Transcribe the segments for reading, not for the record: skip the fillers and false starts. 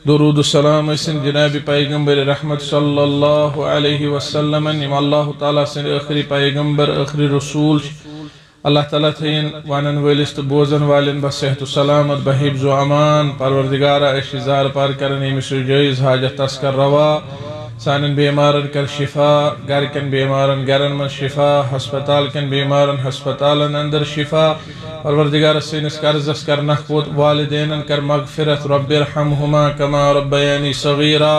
درود السلام اسن جناب پیغمبر رحمت صلی اللہ علیہ وسلم یم اللہ تعالیٰ سن آخری پیغمبر آخری رسول اللہ تعالیٰ تھین وانن ولس تو بوزن والن بصحت و سلامت بحفظ و امان پروردگارہ اشزار پار کرن یمس جائز حاجت تسکر روا سانن بیمارن کر شفا گرکن بیمارن گرن من شفا ہسپتال کن بیمارن ہسپتالن اندر شفا پروردگار سینس قرضس کر نخوت والدینن کر مغفرت رب ارحمہما کما ربیانی صغیرا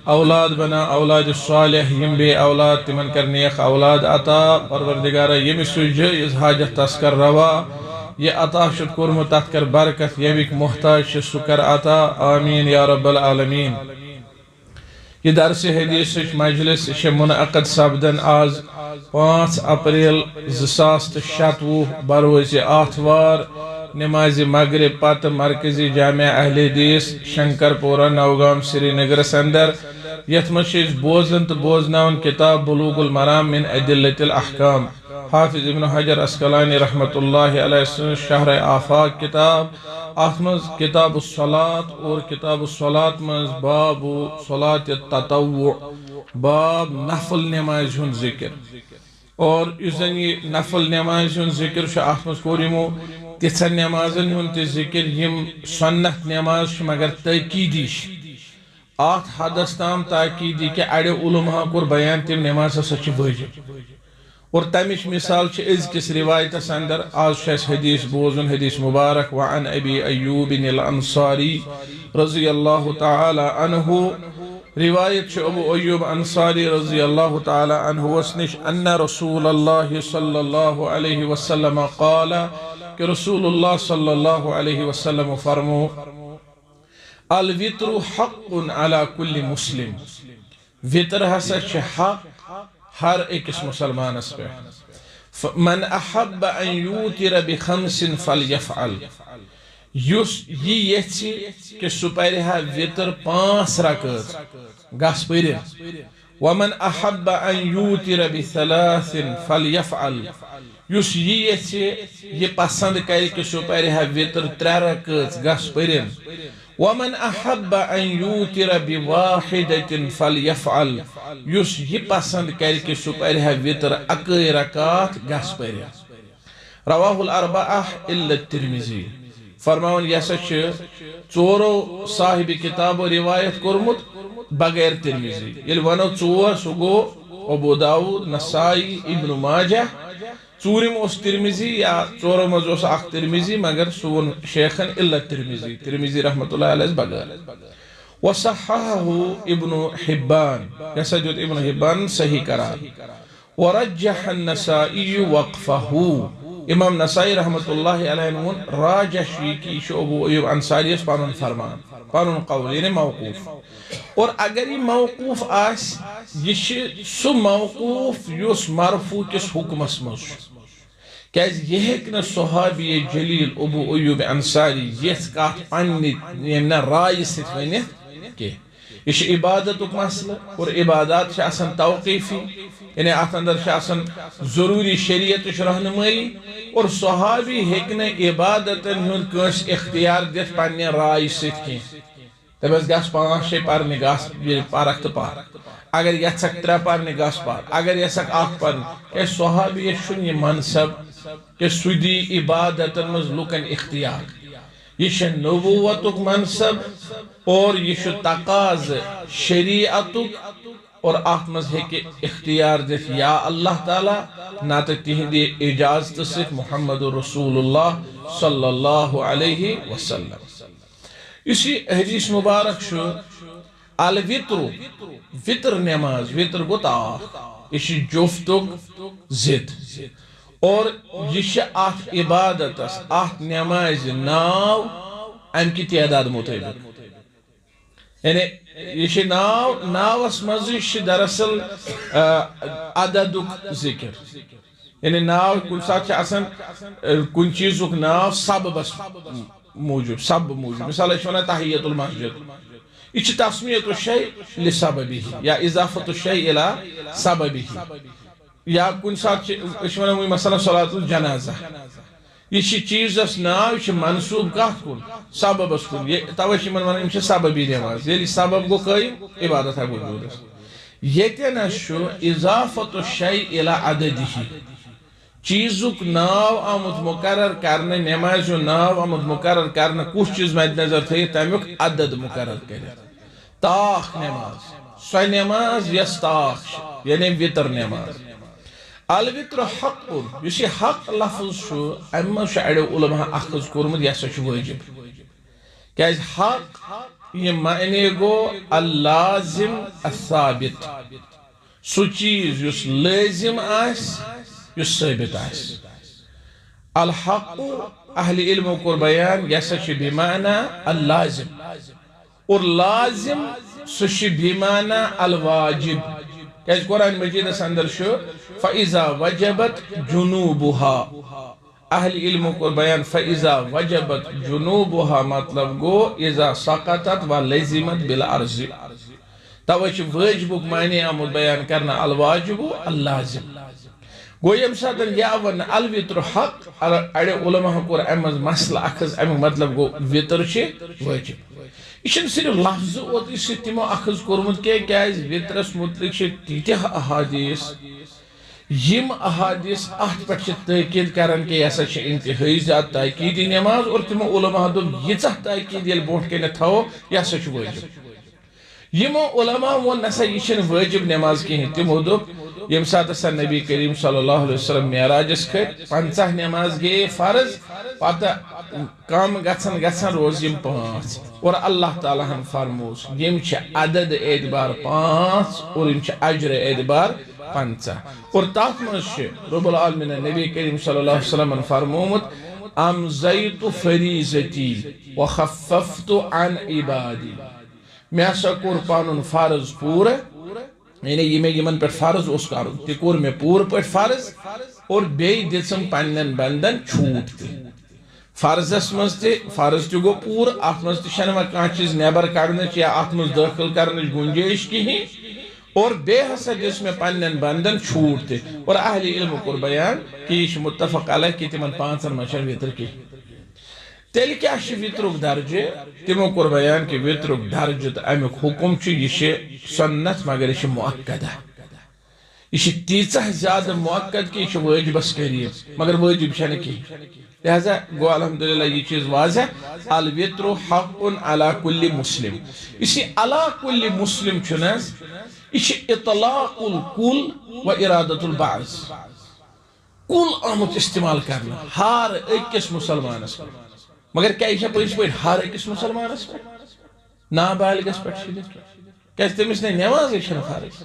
اولاد بنا اولاد صالح یم بے اولاد تمن کر نیک اولاد عطا پروردگار یمس جائز حاجت تسکر روا یہ عطا شد کرمت تحت کر برکت یوک محتاج سکر عطا آمین یا رب العالمین یہ درس حدیث مجلس منعقد سپدن آز 5 اپریل 2026 بروز آتھوار نماز مغرب پتہ مرکزی جامع اہل حدیث شنکر پورہ نوگام سری نگرس اندر یت مز بوزن تو بوزناون کتاب بلوغ المرام من ادلۃ الاحکام حافظ ابن حجر اسقلانی رحمت اللہ علیہ شہر آفاق کتاب آتمز کتاب الصلاة اور کتاب الصلاة مز باب صلاة التطوع باب نفل نماز ہن ذکر اور اس دن یہ نفل نماز ہن ذکر آتمز کوریمو تیسر نمازن ہن تی ذکر یم سنت نماز مگر تاکیدی آت حدث تام تاکیدی کہ اڑے علماء کور بیان تم نماز سچ واجب اور تمش مثال از کس روایت اندر آج شاس حدیث بوزن حدیث مبارک وعن ابی ایوب الانصاری رضی اللہ تعالی عنہ روایت ابو ایوب انصاری رضی اللہ تعالی عنہ وسنش ان رسول اللہ صلی اللہ علیہ وسلم قال کہ رسول اللہ صلی اللہ علیہ وسلم فرمو الوتر حق علی کل مسلم وتر ہسا حق ہر ایکس مسلمان اس پہ من احب ان یوتر بخمس فلیفعل یہ یچی کہ سپرہا وتر 5 رکعت گس پرن ومن احب ان یوتر بثلاث فلیفعل یس یہ یچی یہ پسند کرے کہ سپرہا وتر 3 رکعت گس پرن ومن احب ان یوتر بواحدة فلیفعل یس یہ پسند کر کہ سپرہا وتر 1 رکعت گس پرن رواہ الاربعہ الا الترمذی فرماون یہ سا ژورو صاحب کتاب و روایت کرمت بغیر ترمذی یل ونو ژور سو گو ابو داود نسائی ابن ماجہ ژورم اس ترمذی یا ژورو مز اس اخ ترمذی مگر سون شیخن الا ترمذی ترمذی رحمت اللہ علیہ بغیر وصححه ابن حبان یسجد ابن حبان صحیح قرار ورجح النسائی وقفه امام نسائی رحمت اللہ علیہ راجح کی ابو ایوب انصاری اس پانون فرمان پانون قول یعنی موقوف اور اگر یہ موقوف آس یہ سو موقوف یس مرفوع کس حکم اسمس کیاز یہ ہیکن صحابی جلیل ابو ایوب انصاری یہ کات پنی رائے ست ونت کہ یہ عبادت مسئلہ اور عبادات آسان توقیفی یعنی ات اندر آسان ضروری شریعت رہنمائی اور صحابی ہیکن عبادت ہند کنس اختیار دت پنہ رائے ست کی دپس گس 5 6 پرنہ گس پارک تو پار اگر یھک 3 پرنہ گس پار اگر یھک 1 پرنہ صحابی یہ منصب کہ سدی عبادت مز لکن اختیار یہ نبوتک منصب اور یہ تقاض شریعتک اور ات مز ہے اختیار دت یا اللہ تعالی نہ تہندی اجازت سک محمد رسول اللہ صلی اللہ علیہ وسلم اسی حدیث مبارک شو الوتر وطر نماز وطر گو تاخ یہ جفتک زد اور یہ ات عبادت ات نماز ناو ام کی تعداد مطابق یعنی یہ ناوس مز دراصل عددک ذکر یعنی ناو کن سات کن چیزک ناو سببس موجود سب موجود مثال ونان تحیت المسجد یہ تسمیت الشیء لسببہ یا اضافت الشیء الى سببہ یا کن سات ونان مثلا صلاة الجنازہ یہ چیزس ناو یہ منصوب کت کن سببس کن توے ونان یہ سببی نماز یل سبب گو قائم عبادت وجود یتن اضافت الشیء الى عددہ چیزک ناو آمد مقرر کرنے نماز ناو آمد مقرر کرنے کس چیز مد نظر تھی تمیک عدد مقرر کرے تاخ نماز سو نماز یس تاخ یعنی وطر نماز الوطر حق اس حق لفظ ام اڑو علماء اخذ کورمت یہ سا واجب کہ حق یہ معنی گو اللازم الثابت سو چیز یس لازم آس یس ثابت آس الحق اہل علم کور بیان یہ سا بمعنی اللازم اور لازم سو بمعنی الواجب کہ قرآن مجید اندر فَإِذَا وَجَبَتْ جُنُوبُهَا اہل علم کو بیان فَإِذَا وَجَبَتْ جُنُوبُهَا مطلب گو اذا سقطت وَلَزِمت بالعرض توچ واجبک معنی آمد بیان کرنا الواجب اللازم گو یم ساتن یا ون الوطر حق اڑے علماء کو امز مسئلہ اخذ ام مطلب گو وطر چھ واجب یہ صرف لفظ اوت اس تمو اخذ کورمت کیاز وطرس متعلق تیتہ احادیث یم احادیث ات پہ تاکید کران کہ یہ انتہائی زیادہ تاکیدی نماز اور تمو علماء دب یہ تاکید یل بوٹ کن تھو یہ واجب یمو علماء وہ نسا یہ واجب نماز کہیں تمو دب یم سات سا نبی کریم صلی اللہ علیہ وسلم معراجس کھت 50 نماز گئے فرض پتہ کم گھن گھن روز یم 5 اور اللہ تعالیٰ ہن فرموس یم عدد اعتبار 5 اور یم اجر اعتبار 50 اور تات مز رب العالمین نبی کریم صلی اللہ علیہ وسلم فرمومت امضیت فریضتی وخففت عن عبادی میں ہسا کور پانن فرض پور یعنی یہ میں یمن پر فرض اس کرن تہ کور میں پور پہ فرض اور بی دم پنن بندن چھوٹ تہ فرضس مز تہ فرض تہ گو پور ات مز تہ کھانا چیز نیبر کڑنچ یا ات مز داخل کرنچ گنجائش کہیں اور بے ہسا دس میں پنن بندن چھوٹ تہ اور اہل علم کور بیان کہ یہ متفق علیہ کہ تمن 5 مچ وطر کی تیل کیا وطرک درجہ تمو کور بیان کہ وطرک درجہ تو امیک حکم یہ سنت مگر یہ مؤکدہ یہ تیچہ زیادہ مؤکد کہ یہ واجبس قریب مگر واجب چھ کی لہذا گو الحمدللہ یہ چیز واضح الوطر حق علی کل مسلم اسی علی کل مسلم چنس یہ اطلاق الکل و ارادت البعض کل آمد استعمال کرنا ہر اکس مسلمانس مگر کیا یہ پس پہ ہر اکس مسلمانس پہ نابالغس پہ کیا تمس نے نماز فرض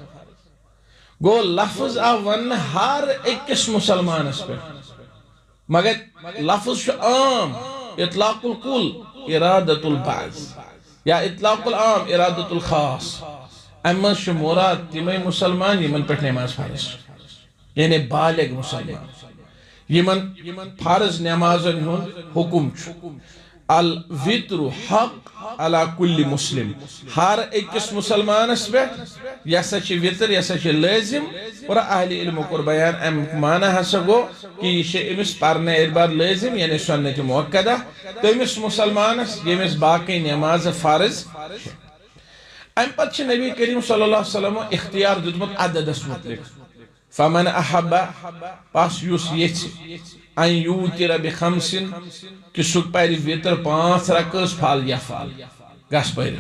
گو لفظ آو ون ہر اکس مسلمانس پہ مگر لفظ عام اطلاق الکل ارادت البعض یا اطلاق العام ارادت الخاص اما مراد تمے مسلمان یمن پہ نماز فرض یعنی بالغ مسلمان یمن فرض نمازن ہن حکم الوطر حق علی کل مسلم ہر اکس مسلمانس پہ یہ سا وطر یہ سا لازم اور اہل علم کور بیان ام معنی ہسا گو کہ یہ امس پرنے اعتبار لازم یعنی سنت مؤکدہ تمس مسلمانس یمس باقی نماز فرض ام پتہ نبی کریم صلی اللہ علیہ وسلم اختیار دیتمت عددس متعلق فمن احب پس یس یچ ان یوتر بخمس کہ سہ پھر وطر 5 رکعت فال یفعل گس پھر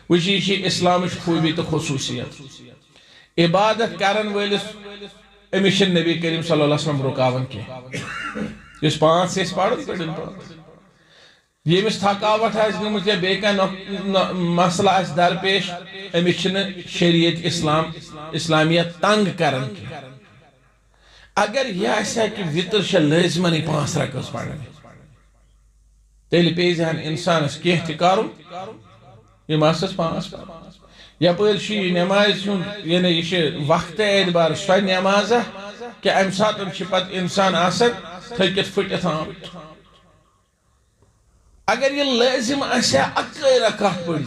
وچ یہ اسلام خوبی تو خصوصیت عبادت کرن ولس امس نبی کریم صلی اللہ علیہ وسلم رکاون کی اس 5 سے پڑھن پڑھن یمس تھکاوٹ آس گمت یا بیہ مسئلہ آس درپیش امس شریعت اسلامیت تنگ کرن کی اگر یہ آسا کہ وطر لازمن 5 رکعت پڑھن تیل پیزہن انسانس کیہ تہ کرن یم آسس 5 یپر یہ نماز یعنی یہ وقت اعتبار سو نماز کہ ام سات پتہ انسان آسن تھکت پھٹت آمت اگر یہ لازم آسیا اکے رکعت پڑھ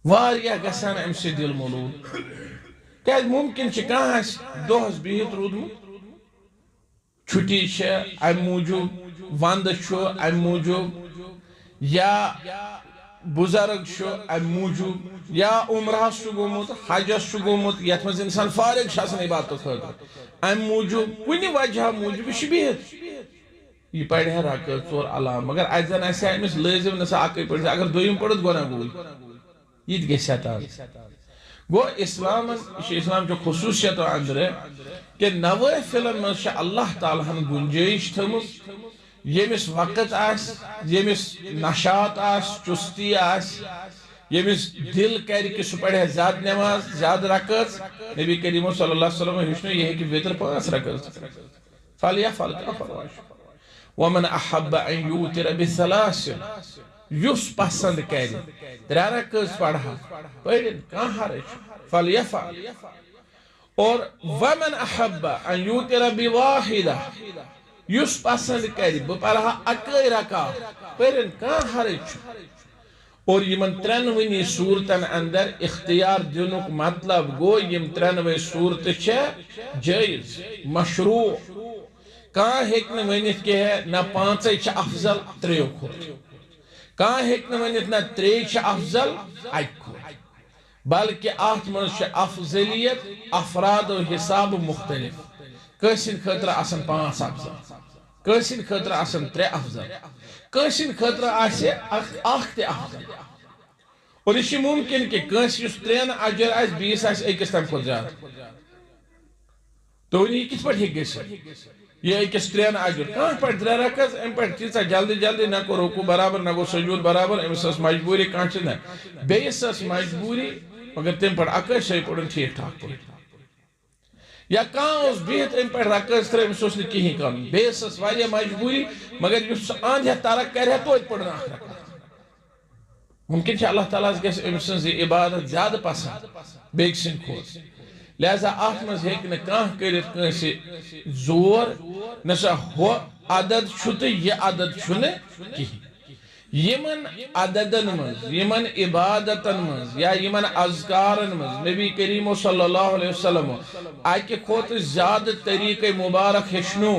واریاہ گژھان ام سے دل مولود کیا ممکن کھانا دہس بہت رودمت چھٹی ام موجوب وند ام موجوب یا بزرگ ام موجوب یا عمرہس گومت حجس گومت یت مز انسان فارغ عبادت خاطر ام موجوب کن وجہ موجوب یہ بہت یہ پڑھے رکعت ژور علام مگر اتہ زن آسہِ امس لازم نسا اکے پڑھ اگر دویم پڑھت گناہ گوئی یہ گژھِ تاز گو اسلام چو خصوصیت اندر کہ نوافلن مز اللہ تعالیٰ ہن گنجائش تھمت یمس وقت آس یمس نشاط آس چستی آس یمس دل کر کہ سہ پڑھے زیادہ نماز زیادہ رکعت نبی کریم صلی اللہ علیہ وسلم ہچنو یہ کہ وتر 5 رکعت فلیفعل کیا پرواہ ومن احب ان یوتر بثلاث یس پسند کر 3 رکعت پڑھا پڑھن کہاں حرج فلیفعل اور ومن احب ان یوتر بواحدہ یس پسند کر بہ پڑھا اکے رکعت پڑھن کہاں حرج اور یمن 3 صورتن اندر اختیار دنک مطلب گو یم 3 صورت جائز مشروع کان ہیک نہ ونت کہ نہ 5 افضل 3 کھوت کان ہیک نہ ونت نہ 3 افضل 1 کھوت بلکہ ات من افضلیت افراد و حساب مختلف کسن خاطر آسن 5 افضل کسن خاطر آسن 3 افضل کسن خاطر آسے 1 تہ افضل اور یہ ممکن کہ کس 3 اجر آس 20 آس اکس تم کھت زیادہ تو یہ کس پہ ہیک یہ اکس 3 اجر کان پہ 3 رکعت ام پہ تیسا جلدی جلدی نہ کو رکوع برابر نہ کو سجود برابر امس مجبوری کان چھ نہ بیس مجبوری مگر تم پہ اکے صحیح پڑھن ٹھیک ٹھاک پڑھ یا کان بہت ام پہ رکعت 3 امس نہ کہیں کم بیس واریاہ مجبوری مگر اس آندھ ترک کرے تو پڑھنا ممکن چھ اللہ تعالیٰ گژھِ أمۍ سٕنٛز عبادت زیادہ پسند بیٚکہِ سٕنٛدِ کھۄتہٕ لہذا اتھ منٛز ہیٚکہِ نہٕ کانٛہہ کٔرِتھ کٲنٛسہِ زور نہ سا ہُہ عدد چھُ تہٕ یہِ عدد چھُنہٕ کِہیٖنۍ یمن عددن منٛز یمن عبادتن منٛز یا یمن اذکارن منٛز نبی کریم صلی اللہ علیہ وسلم اکہِ کھۄتہٕ زیادٕ طریقے مبارک ہیٚچھنو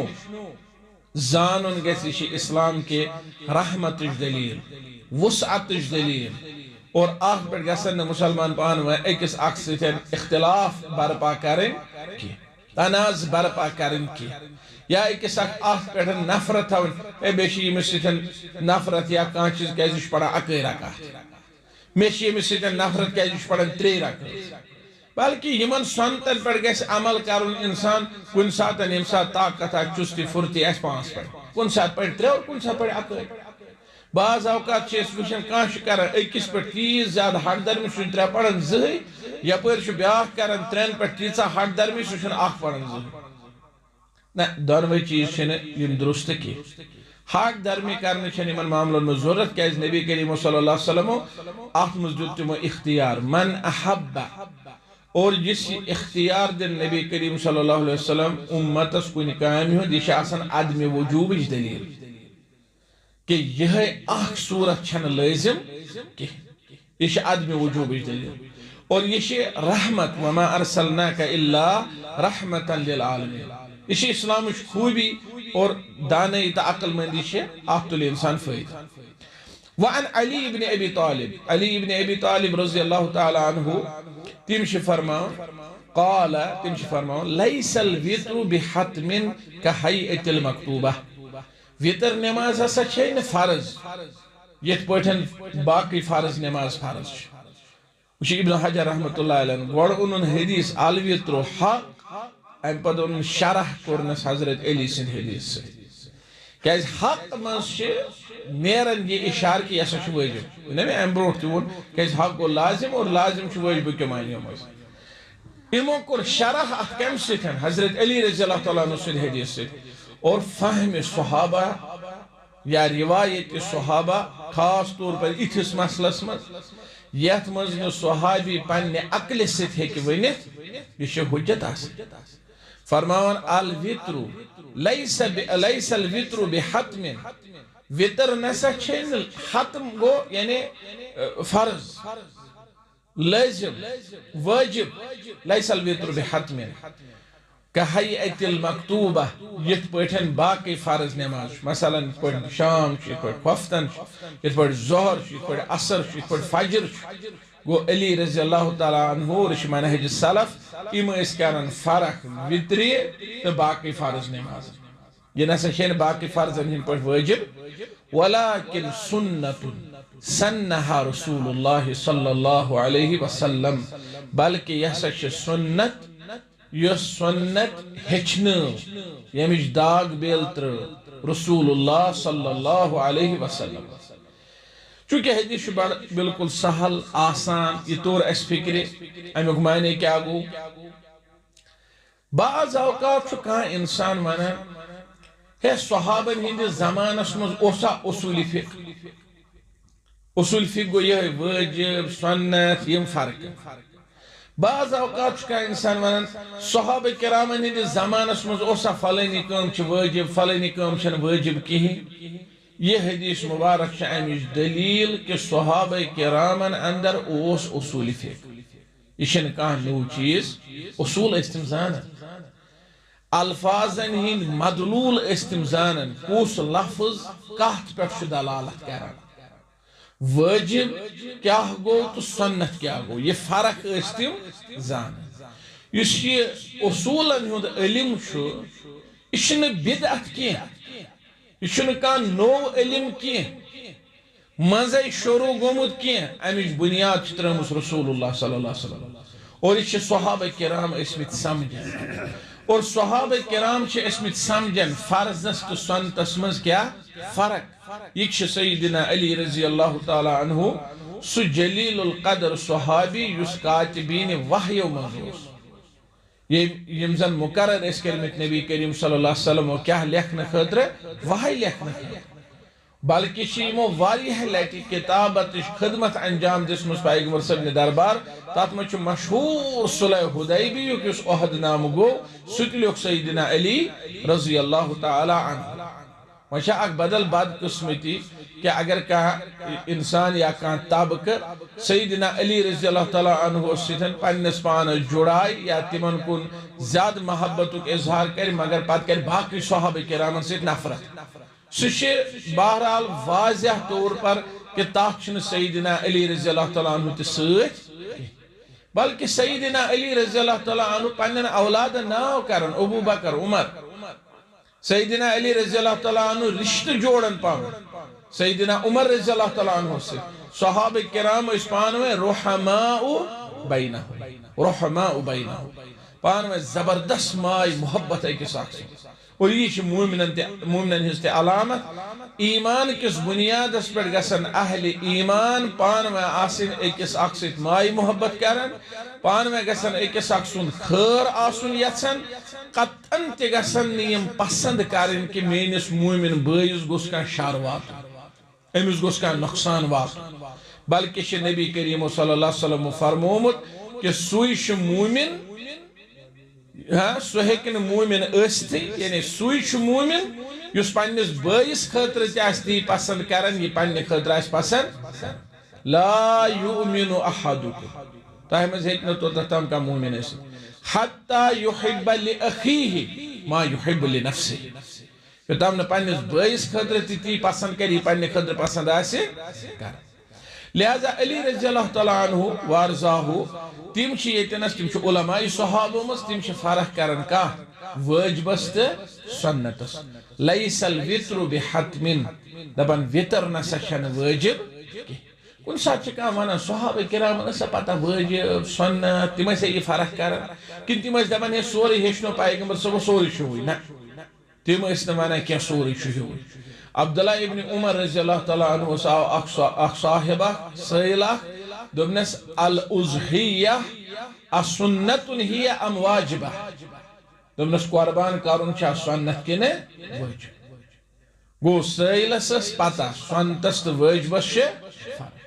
زانُن گژھِ یہِ چھِ اسلام کے رحمتٕچ دلیل وسعتٕچ دلیل اور اتھ پٮ۪ٹھ گژھن نہٕ مسلمان پانہٕ ؤنۍ أکِس اکھ سۭتۍ اختلاف برپا کرٕنۍ کینٛہہ تنازع برپا کرٕنۍ کینٛہہ یا أکِس اکھ اتھ پٮ۪ٹھ نفرت تھاوٕنۍ ہے بیٚیہِ چھِ ییٚمِس سۭتۍ نفرت یا کانٛہہ چیٖز کیازِ یہِ چھُ پران اکے رکعت مےٚ چھِ ییٚمِس سۭتۍ نفرت کیازِ یہِ چھُ پران 3 رکعت بلکہ یمن سنتن پٮ۪ٹھ گژھِ عمل کرُن انسان کُنہِ ساتہٕ ییٚمہِ ساتہٕ طاقت آسہِ چُستی پھُرتی آسہِ 5 پڑھ کُنہِ ساتہٕ پڑِ 3 اور کُنہِ ساتہٕ پڑِ اکے بعض اوقات چھِ أسۍ وٕچھان کانٛہہ چھُ کران أکِس پٮ۪ٹھ تیٖژ زیادٕ ہٹ درمی سُہ چھُ 3 پران زٕہٕے یپٲرۍ چھُ بیٛاکھ کران 3 پٮ۪ٹھ تیٖژاہ ہٹ درمی سُہ چھُنہٕ 1 پران زٕہٕے نہ دۄنوَے چیٖز چھِنہٕ یِم درست کینٛہہ ہٹ درمی کرنٕچ چھنہٕ یِمن معاملن منٛز ضروٗرت کیازِ نبی کریم صلی اللہ علیہ وسلمو اتھ منٛز دیُت تِمو اختیار من احب اور یُس یہِ اختیار دِن نبی کریم صلی اللہ علیہ وسلم اُمتس کُنہِ کامہِ ہُنٛد یہِ چھِ آسان عدمِ وجوٗبٕچ دلیٖل کہ یہ اخ صورت چھنہ لازم کینٛہہ یہ چھِ عدمِ وجوٗبٕچ دلیٖل اور یہ چھِ رحمت وما ارسلناک الا رحمتا للعالمین یہ چھِ اسلامٕچ خوٗبی اور دانائی تہٕ عقل مندی چھِ اتھ تُلہِ انسان فٲیدٕ وعن علی ابن ابی طالب علی ابن ابی طالب رضی اللہ تعالی عنہ تم چھِ فرماوان قال تم چھِ فرماوان لیس الوتر بحتم كهيئة المكتوبہ وتر نماز ہسا چھے نہ فرض یتھ پٲٹھۍ باقی فرض نماز فرض چھِ ابن حجر رحمۃ اللہ علیہ گۄڈٕ اونُن حدیث الوتر حق ام پتہٕ اونُن شرح کوٚرنس حضرت علی سٕنٛدِ حدیث سۭتۍ کیازِ حق منٛز چھِ نیران یہ اشارہ کہ یہ ہسا چھُ واجب نہ مےٚ امہِ برونٛٹھ تہِ ووٚن کیازِ حق گوٚو لازم اور لازم چھُ واجب کیو معنیو منٛز یِمو کوٚر شرح اتھ کمہِ سۭتۍ حضرت علی رضی اللہ تعالیٰ عنہ سٕنٛدِ حدیث سۭتۍ اور فہم صحابہ یا روایت صحابہ خاص طور پر اتھس مسلس مز یتھ مز نہ صحابی پننہ عقل سۭتۍ ہیٚکہِ ؤنِتھ یہ چھُ حجت آسان فرماوان الوتر لیس الوتر بحتم وتر نسا چھے حتم گو یعنی فرض لازم واجب لیس الوتر بحتم كهيئة المكتوبة يتبوتن باقي فرض نماز مثلا يتبوت شام يتبوت وفتن يتبوت ظهر يتبوت عصر يتبوت فجر گو علی رضی اللہ تعالیٰ عنہ رش منہج السلف ام اس کرن فرق وطری تو باقی فرض نماز یہ نسا چھن باقی فرضن ہن پر واجب ولكن سنت سنها رسول اللہ صلی اللہ علیہ وسلم بلکہ یہ سچ سنت یہ سنت ہچن یمج داغ بیلتر رسول اللہ صلی اللہ علیہ وسلم چونکہ حدیث بالکل سہل آسان یہ طور اس فکر امیک معنی کیا گو بعض اوقات کان انسان ونان ہے صحابن ہند زمانس مز اوسا اصول فقہ گو یہ واجب سنت یم فرق بعض اوقات کا انسان ونان صحابہ کرامن ہند زمانس مز اوسا فلانی کام چھ واجب فلانی کام چھن واجب کہیں یہ حدیث مبارک چھ امچ دلیل کہ صحابہ کرامن اندر اوس اصول فقہ یہ چھن کان نو چیز اصول استمزان الفاظن ہند مدلول استمزان کس لفظ کت پہ دلالت کران واجب کیا گو تو سنت کیا گو یہ فرق استم زان اس یہ اصولن ہند علم یہ بدعت کی یہ کان نو علم کی مزے شروع گومت کی امچ بنیاد ترمس رسول اللہ صلی اللہ علیہ وسلم اور یہ صحابہ کرام اسمت سمجھن اور صحابہ کرام اسمت سمجھن فرضس تو سنتس مز کیا فرق یہ سیدنا علی رضی اللہ تعالی عنہ سو جلیل القدر صحابی یس کاتبین وحی و منظوس یم زن مقرر اس کلمت نبی کریم صلی اللہ علیہ وسلم کیا لکھنے خطر وحی لکھنے خطر بلکہ شیمو واریہ لیٹی کتابت خدمت انجام دسمس پیغمبر صلی اللہ دربار تات میں مشہور صلح حدیبی کہ اس احد نام گو ستلیوک سیدنا علی رضی اللہ تعالی عنہ وشا اک بدل بد قسمتی کہ اگر کہا انسان یا کہاں طبق سیدنا علی رضی اللہ تعالی عنہ ستن پنس پان جڑائی یا تمن کن زیاد محبت اظہار کر مگر پات کر باقی صحابہ کرامن سے نفرت سوچے بہرحال واضح طور پر کہ تاچن سیدنا علی رضی اللہ تعالیٰ عنہ تسیت بلکہ سیدنا علی رضی اللہ تعالیٰ عنہ پنن اولاد ناو کرن ابو بکر عمر سیدنا علی رضی اللہ تعالیٰ عنہ رشت جوڑن پاؤں سیدنا عمر رضی اللہ تعالیٰ عنہ سے صحابہ کرام اس پانوے رحماء بینہ پانوے زبردست مائی محبت ہے کس آخر اور یہ مومنن ہستے علامت ایمان کس بنیاد اس پر گسن اہل ایمان پانوے آسن ایکس اکسیت مائی محبت کرن پانوے گسن ایکس اکسن خیر آسن یتسن قطعن تے گسن نیم پسند کرن کہ مینس مومن بائیس گوس کا شار وات امس گوس کا نقصان وات بلکہ شی نبی کریم صلی اللہ علیہ وسلم فرمومت کہ سویش مومن سو ہیکن مومن استی یعنی سویش مومن یس پنس بائیس خطر تی پسند کرن یہ پنہ خطر اس پسند لا یؤمن احدکم تہ مز ہیک نہ تو تم کا مومن اس حتی یحب لاخیہ ما یحب لنفسه کہ تم نہ پنس بائیس خطر تی پسند کری پنہ خطر پسند اس کر لہذا علی رضی اللہ تعالیٰ عنہ وارضاہو تم یتنس تم علماء صحابہ مز تم فرق کرن کا واجبس تو سنتس لیس الوتر بحتم دپن وتر نسا چھن واجب کن سات کھانا ونان صحابہ کرام نسا پتہ واجب سنت تم یہ فرق کرن کن تم دپان ہے سوری ہیچنو پیغمبر صبح سوری ہوئی نا تم ونان کی سوری ہوئی عبداللہ ابن عمر رضی اللہ تعالیٰ عنہ ساو اخ صاحبہ سیلہ دبنس الازحیہ السنت ہی ام واجبہ دبنس قربان کرن چاہ سنت کنے واجب گو سیلہ سس پتہ سنتس تو واجبس چھ فرق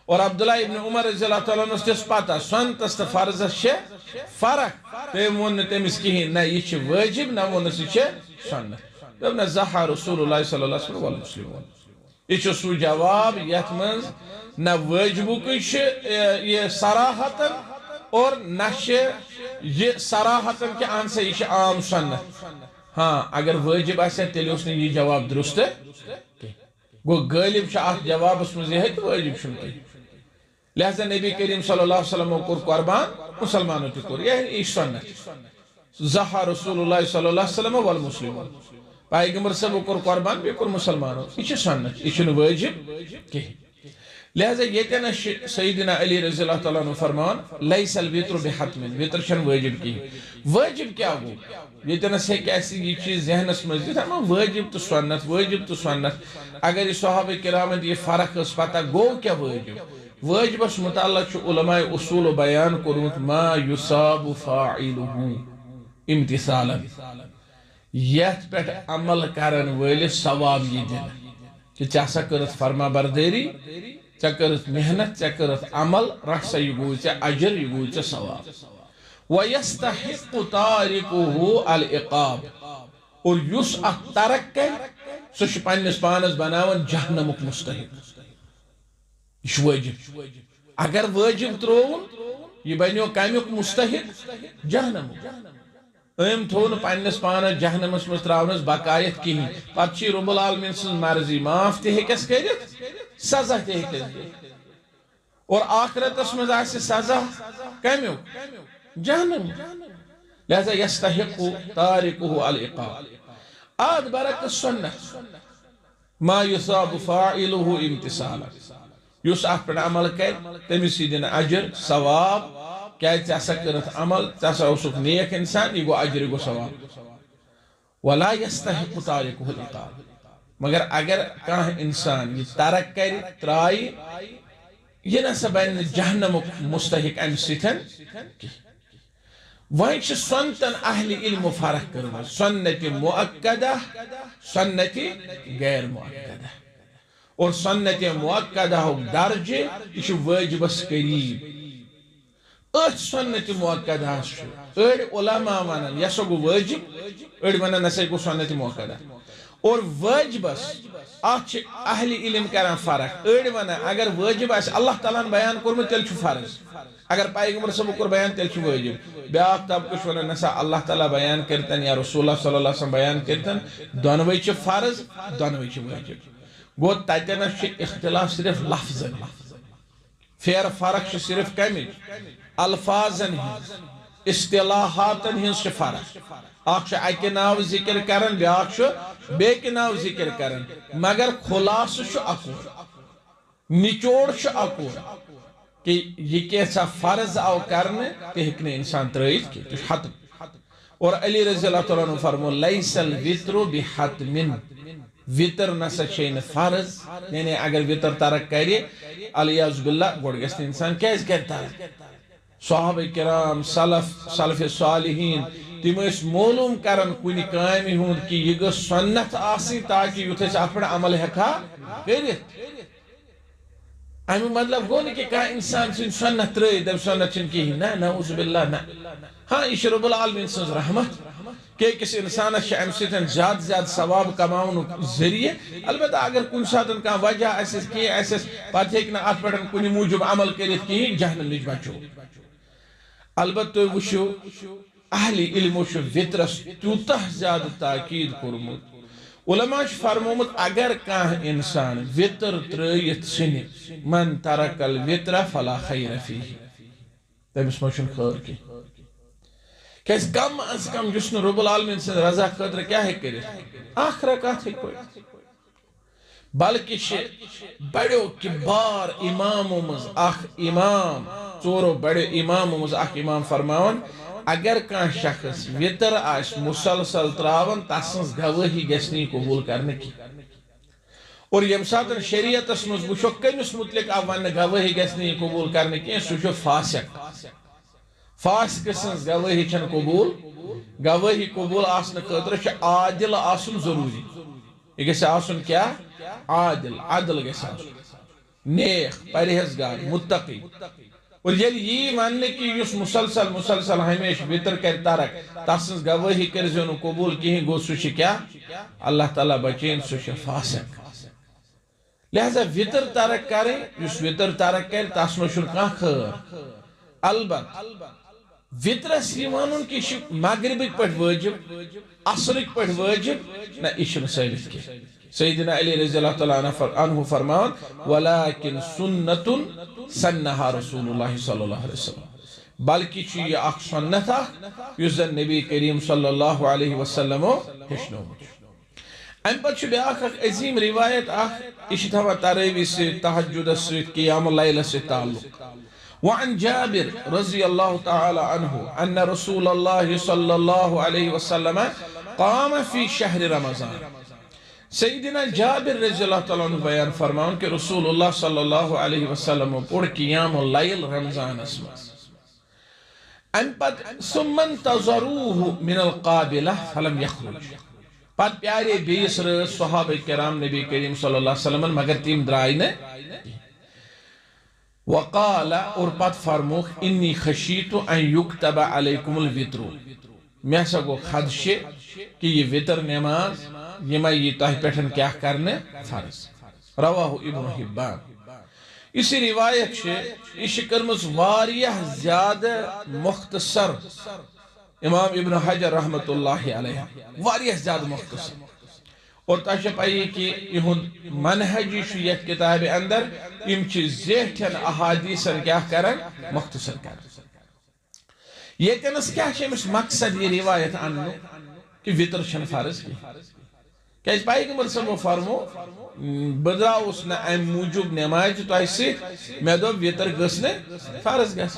اور عبداللہ ابن عمر رضی اللہ تعالیٰ عنہ تس پتہ سنتس تو فرضس چھ فرق تم ون تمس کہین نہ یہ چھ واجب نہ ونس چھ سنت دبنا زحا رسول اللہ صلی اللہ علیہ وسلم یہ سو جواب یت من نہ واجبک یہ صراحتن اور نہ یہ صراحتاً کہ آن سے یہ عام سنت ہاں اگر واجب آسے تیلے اس نے یہ جواب درست ہے گو غالب شاہ جواب اس میں یہ ہے کہ واجب شنکی لہذا نبی کریم صلی اللہ علیہ وسلم کو قربان مسلمانوں کی قربان یہ سنت زہا رسول اللہ صلی اللہ علیہ وسلم والمسلمون پیغمبر صاحب کو قربان بھی کر مسلمانوں یہ سنت یہ واجب کہ لہذا یہ تینا سیدنا علی رضی اللہ تعالیٰ عنہ فرمان لیس الوتر بحتم وتر شن واجب کی واجب کیا ہو یہ تینا سے کیسی یہ چیز ذہن اس مزید ہے واجب تو سنت اگر یہ صحابہ کرام یہ فرق اس پتہ گو کیا واجب اس متعلق علماء اصول و بیان کرنت ما یصاب فاعلہ امتثالا یت پیٹ عمل کرن ولس ثواب یہ دن کہ چاسا کرت فرما برداری چا کرت محنت چا کرت عمل رخصہ یہ گوئی چا اجر یہ گوئی چا ثواب وَيَسْتَحِقُ تَارِكُهُ الْعِقَابِ اور یس اخ ترک کر سوش پانیس پانس بناون جہنمک مستحق یہ واجب اگر واجب ترون یہ بنیو کامیک مستحق جہنمک ایم تھون پانیس پانس جہنمس مستراونس بقایت کی پتچی رب العالمین سن مرضی معاف تے ہکس کرت سزا تے ہکس اور آخرت اس مزا سے سزا کمیو جہنم لہذا یستحق تارکہ العقاب آد برک سنت ما یصاب فاعلہ امتثالا یس اخ پر عمل کر تمس دن اجر ثواب کیا چاسا کرت عمل چاسا اسک نیک انسان یہ گو اجر گو ثواب ولا یستحق تارکہ العقاب مگر اگر کان انسان یہ ترک کر ترائی یہ نہ بین جہنمک مستحق ام ستن وہیں چھ سنتن اہل علم فرق کرنا سنت مؤکدہ سنت غیر مؤکدہ اور سنت مؤکدہ درجے یہ واجبس قریب اچھ سنت مؤکدہ اڑ علماء ونن یہ سو واجب اڑ ونن نسے کو سنت مؤکدہ اور واجبس اچھ اہل علم کران فرق اڑ ونن اگر واجب اس اللہ تعالیٰ بیان کرمت تیل چھ فرض اگر پیغمبر صاحب کور بیان تیل چھ واجب بیاکھ تب کچھ ونن نسا اللہ تعالیٰ بیان کرتن یا رسول اللہ صلی اللہ علیہ وسلم بیان کرتن دونوی چھ فرض دونوی چھ واجب گو تتن چھ اختلاف صرف لفظن پھر فرق چھ صرف کمچ الفاظن اصطلاحاتن ہنس چھ فرق اخ اکہ ناو ذکر کرن بیاکھ بیک ناو ذکر کرن مگر خلاص چھ اکور نچوڑ چھ اکور کہ یہ کیسا فرض آو کرنے کہ ہکنے انسان ترائیت کی تو حتم اور علی رضی اللہ عنہ فرمو لیس الوتر بحتم وطر نسا چھین فرض یعنی اگر وطر ترک کری علیہ باللہ گوڑ گست انسان کیس کرتا ہے صحابہ کرام سلف صالحین تم اس معلوم کرن کنی کامی ہون کہ یہ گو سنت آسی تاکہ یوتھے سے اپنا عمل ہکا کرت امی مطلب گو نہیں کہ کہا انسان سن سنت رئی دب سنت چن کی نا نعوذ باللہ نا ہاں یہ رب العالمین سن رحمت کہ کس انسان شعم ستن زیادہ ثواب کماؤن ذریعے البتہ اگر کن ساتن کا وجہ ایسے کی ایسے پتہ ہے کہ نا آت پڑھن کنی موجب عمل کرت کی جہنم نج بچو البتہ وشو اہل علم وشو وطرس تیوتہ زیادہ تاکید کرمت علماء فرمومت اگر کان انسان وطر ترائیت سنی من ترک الوطر فلا خیر فیہ تیمس مشن خیر کی کیس کم از کم جسن رب العالمین سے رضا خطر کیا ہے کرے آخرہ کہت ہے کوئی بلکہ بڑو کبار اماموں مز اخ امام چورو بڑے اماموں مز اخ امام فرماون اگر کان شخص وطر آش مسلسل تراون تاسنس گواہی گسنی قبول کرنے کی اور یم ساتن شریعت اس مز وشو کمس متعلق آوان گواہی گسنی قبول کرنے کی سوچو فاسق فاسق سنس گواہی چھن قبول گواہی قبول آسن خاطر چھ عادل آسن ضروری یہ گژھِ آسن کیا عادل عدل گژھِ آسن نیک پرہیزگار متقی اور یہ ماننے کی یس مسلسل ہمیشہ وطر کر ترک تسنس گواہی کر زیون قبول کہیں گو سوچ کیا اللہ تعالیٰ بچین سوچ فاسق لہذا وطر ترک کریں یس وطر ترک کر تسن شن کان خیر البت وطرس یہ ون کہ مغربک پہ واجب عصرک پہ واجب نہ یہ ثابت کی سیدنا علی رضی اللہ تعالیٰ عنہ فرمان ولیکن سنت سنہا رسول اللہ صلی اللہ علیہ وسلم بلکہ یہ اخ سنت اس زن نبی کریم صلی اللہ علیہ وسلم ہشنو ام پتہ بیاکھ عظیم روایت یہ تھوان تراویح سے تہجد سے قیام اللیل سے تعلق وعن جابر رضی اللہ تعالی عنہ ان رسول اللہ صلی اللہ علیہ وسلم قام فی شہر رمضان سیدنا جابر رضی اللہ تعالیٰ عنہ بیان فرمان کہ رسول اللہ صلی اللہ علیہ وسلم پڑھ قیام اللیل رمضان اسما ام پت ثم انتظروه من القابلہ فلم یخرج پت پیارے بیس رس صحابہ کرام نبی کریم صلی اللہ علیہ وسلم مگر تیم درائی نے وقال اور پت فرموخ انی خشیت ان یکتب علیکم الوتر میں سا گو خدشے کہ یہ وطر نماز یہ میں یہ تاہ پیٹھن کیا کرنے فرض رواہ ابن حبان اسی روایت سے اس کرمز واریہ زیادہ مختصر امام ابن حجر رحمت اللہ علیہ واریہ زیادہ مختصر اور تاشا پائی کہ یہ منہجی شیعت کتاب اندر ام چیز زیٹھن احادیثن کیا کرن مختصر کرن یہ تنس کیا چیمس مقصد یہ روایت انو کہ وطر شن فرض کی کیس پیغمبر صلی اللہ فرمو بدراؤس نا ام موجود نماز تو ایسی میں دو وطر گسنے فرض گس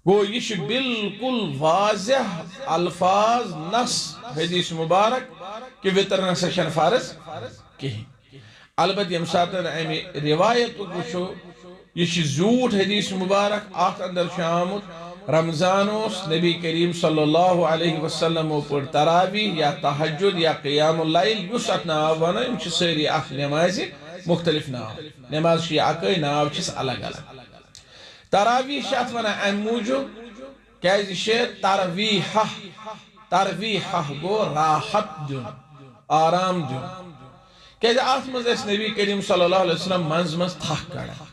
گو یہ بالکل واضح الفاظ نص حدیث مبارک کہ وطر نسا شن فرض کی البت یم ساتن امی روایت وچھو یہ زیوٹ حدیث مبارک آخ اندر شامت رمضانوس نبی کریم صلی اللہ علیہ وسلم پر تراویح یا تہجد یا قیام اللیل یس ات ناو ونو یم ساری اخ نماز مختلف ناو نماز شی اکے ناو چس الگ الگ تراویح شات ونا ام موجود کیازِ ترویح گو راحت دن آرام دن کیازِ ات مز نبی کریم صلی اللہ علیہ وسلم مز تھک کڑا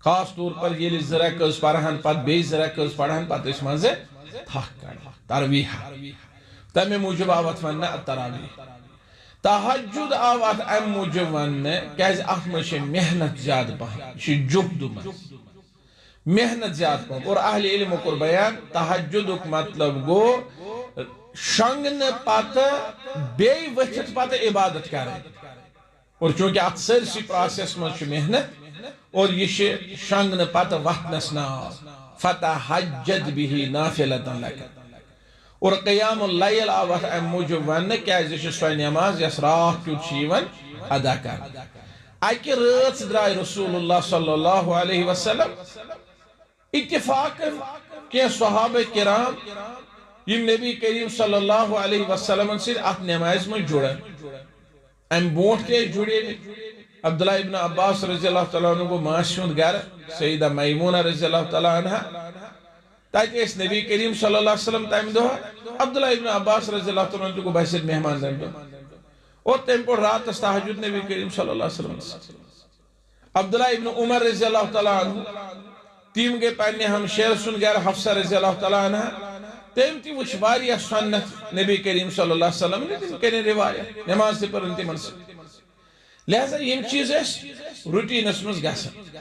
خاص طور پر یہ زرکز پڑھن پت بی زرکز پڑھن پت اس مزے تھک کڑا ترویح تمہیں موجب آوات وننا تراویح تہجد آوات ام موجب وننا کیازِ ات مز محنت زیادہ پہن یہ جہد محنت زیادہ پہن اور اہل علم کر بیان تہجد مطلب گو شنگن پت بی وتھت پت عبادت کریں اور چونکہ ات سرسی پروسیس مز محنت اور یہ شنگن پت وتھنس ناو فتحجد به نافلۃ لک اور قیام اللیل آوات ام موجب ون کیازِ سو نماز یس رات کیت ادا کر اکہ رات درائے رسول اللہ صلی اللہ علیہ وسلم اتفاق کہ صحابہ کرام یم نبی کریم صلی اللہ علیہ وسلم سے ات نماز میں جڑن ام بوٹ کے جڑے عبداللہ ابن عباس رضی اللہ تعالیٰ عنہ کو ماسیوند گر سیدہ میمونہ رضی اللہ تعالیٰ عنہ تاکہ اس نبی کریم صلی اللہ علیہ وسلم تائم دو عبداللہ ابن عباس رضی اللہ تعالیٰ عنہ کو بحثت مہمان دن دو اور تیم پر رات تستحجد نبی کریم صلی اللہ علیہ وسلم عبداللہ ابن عمر رضی اللہ تعالیٰ عنہ تیم کے پہنے ہم شیر سن گر حفصہ رضی اللہ تعالیٰ عنہ تیم تی وچ واریہ سنت نبی کریم صلی اللہ علیہ وسلم نے تیم کہنے روایت نماز تی پر انتی منصب لہذا یہ چیز روٹین اسمز گسن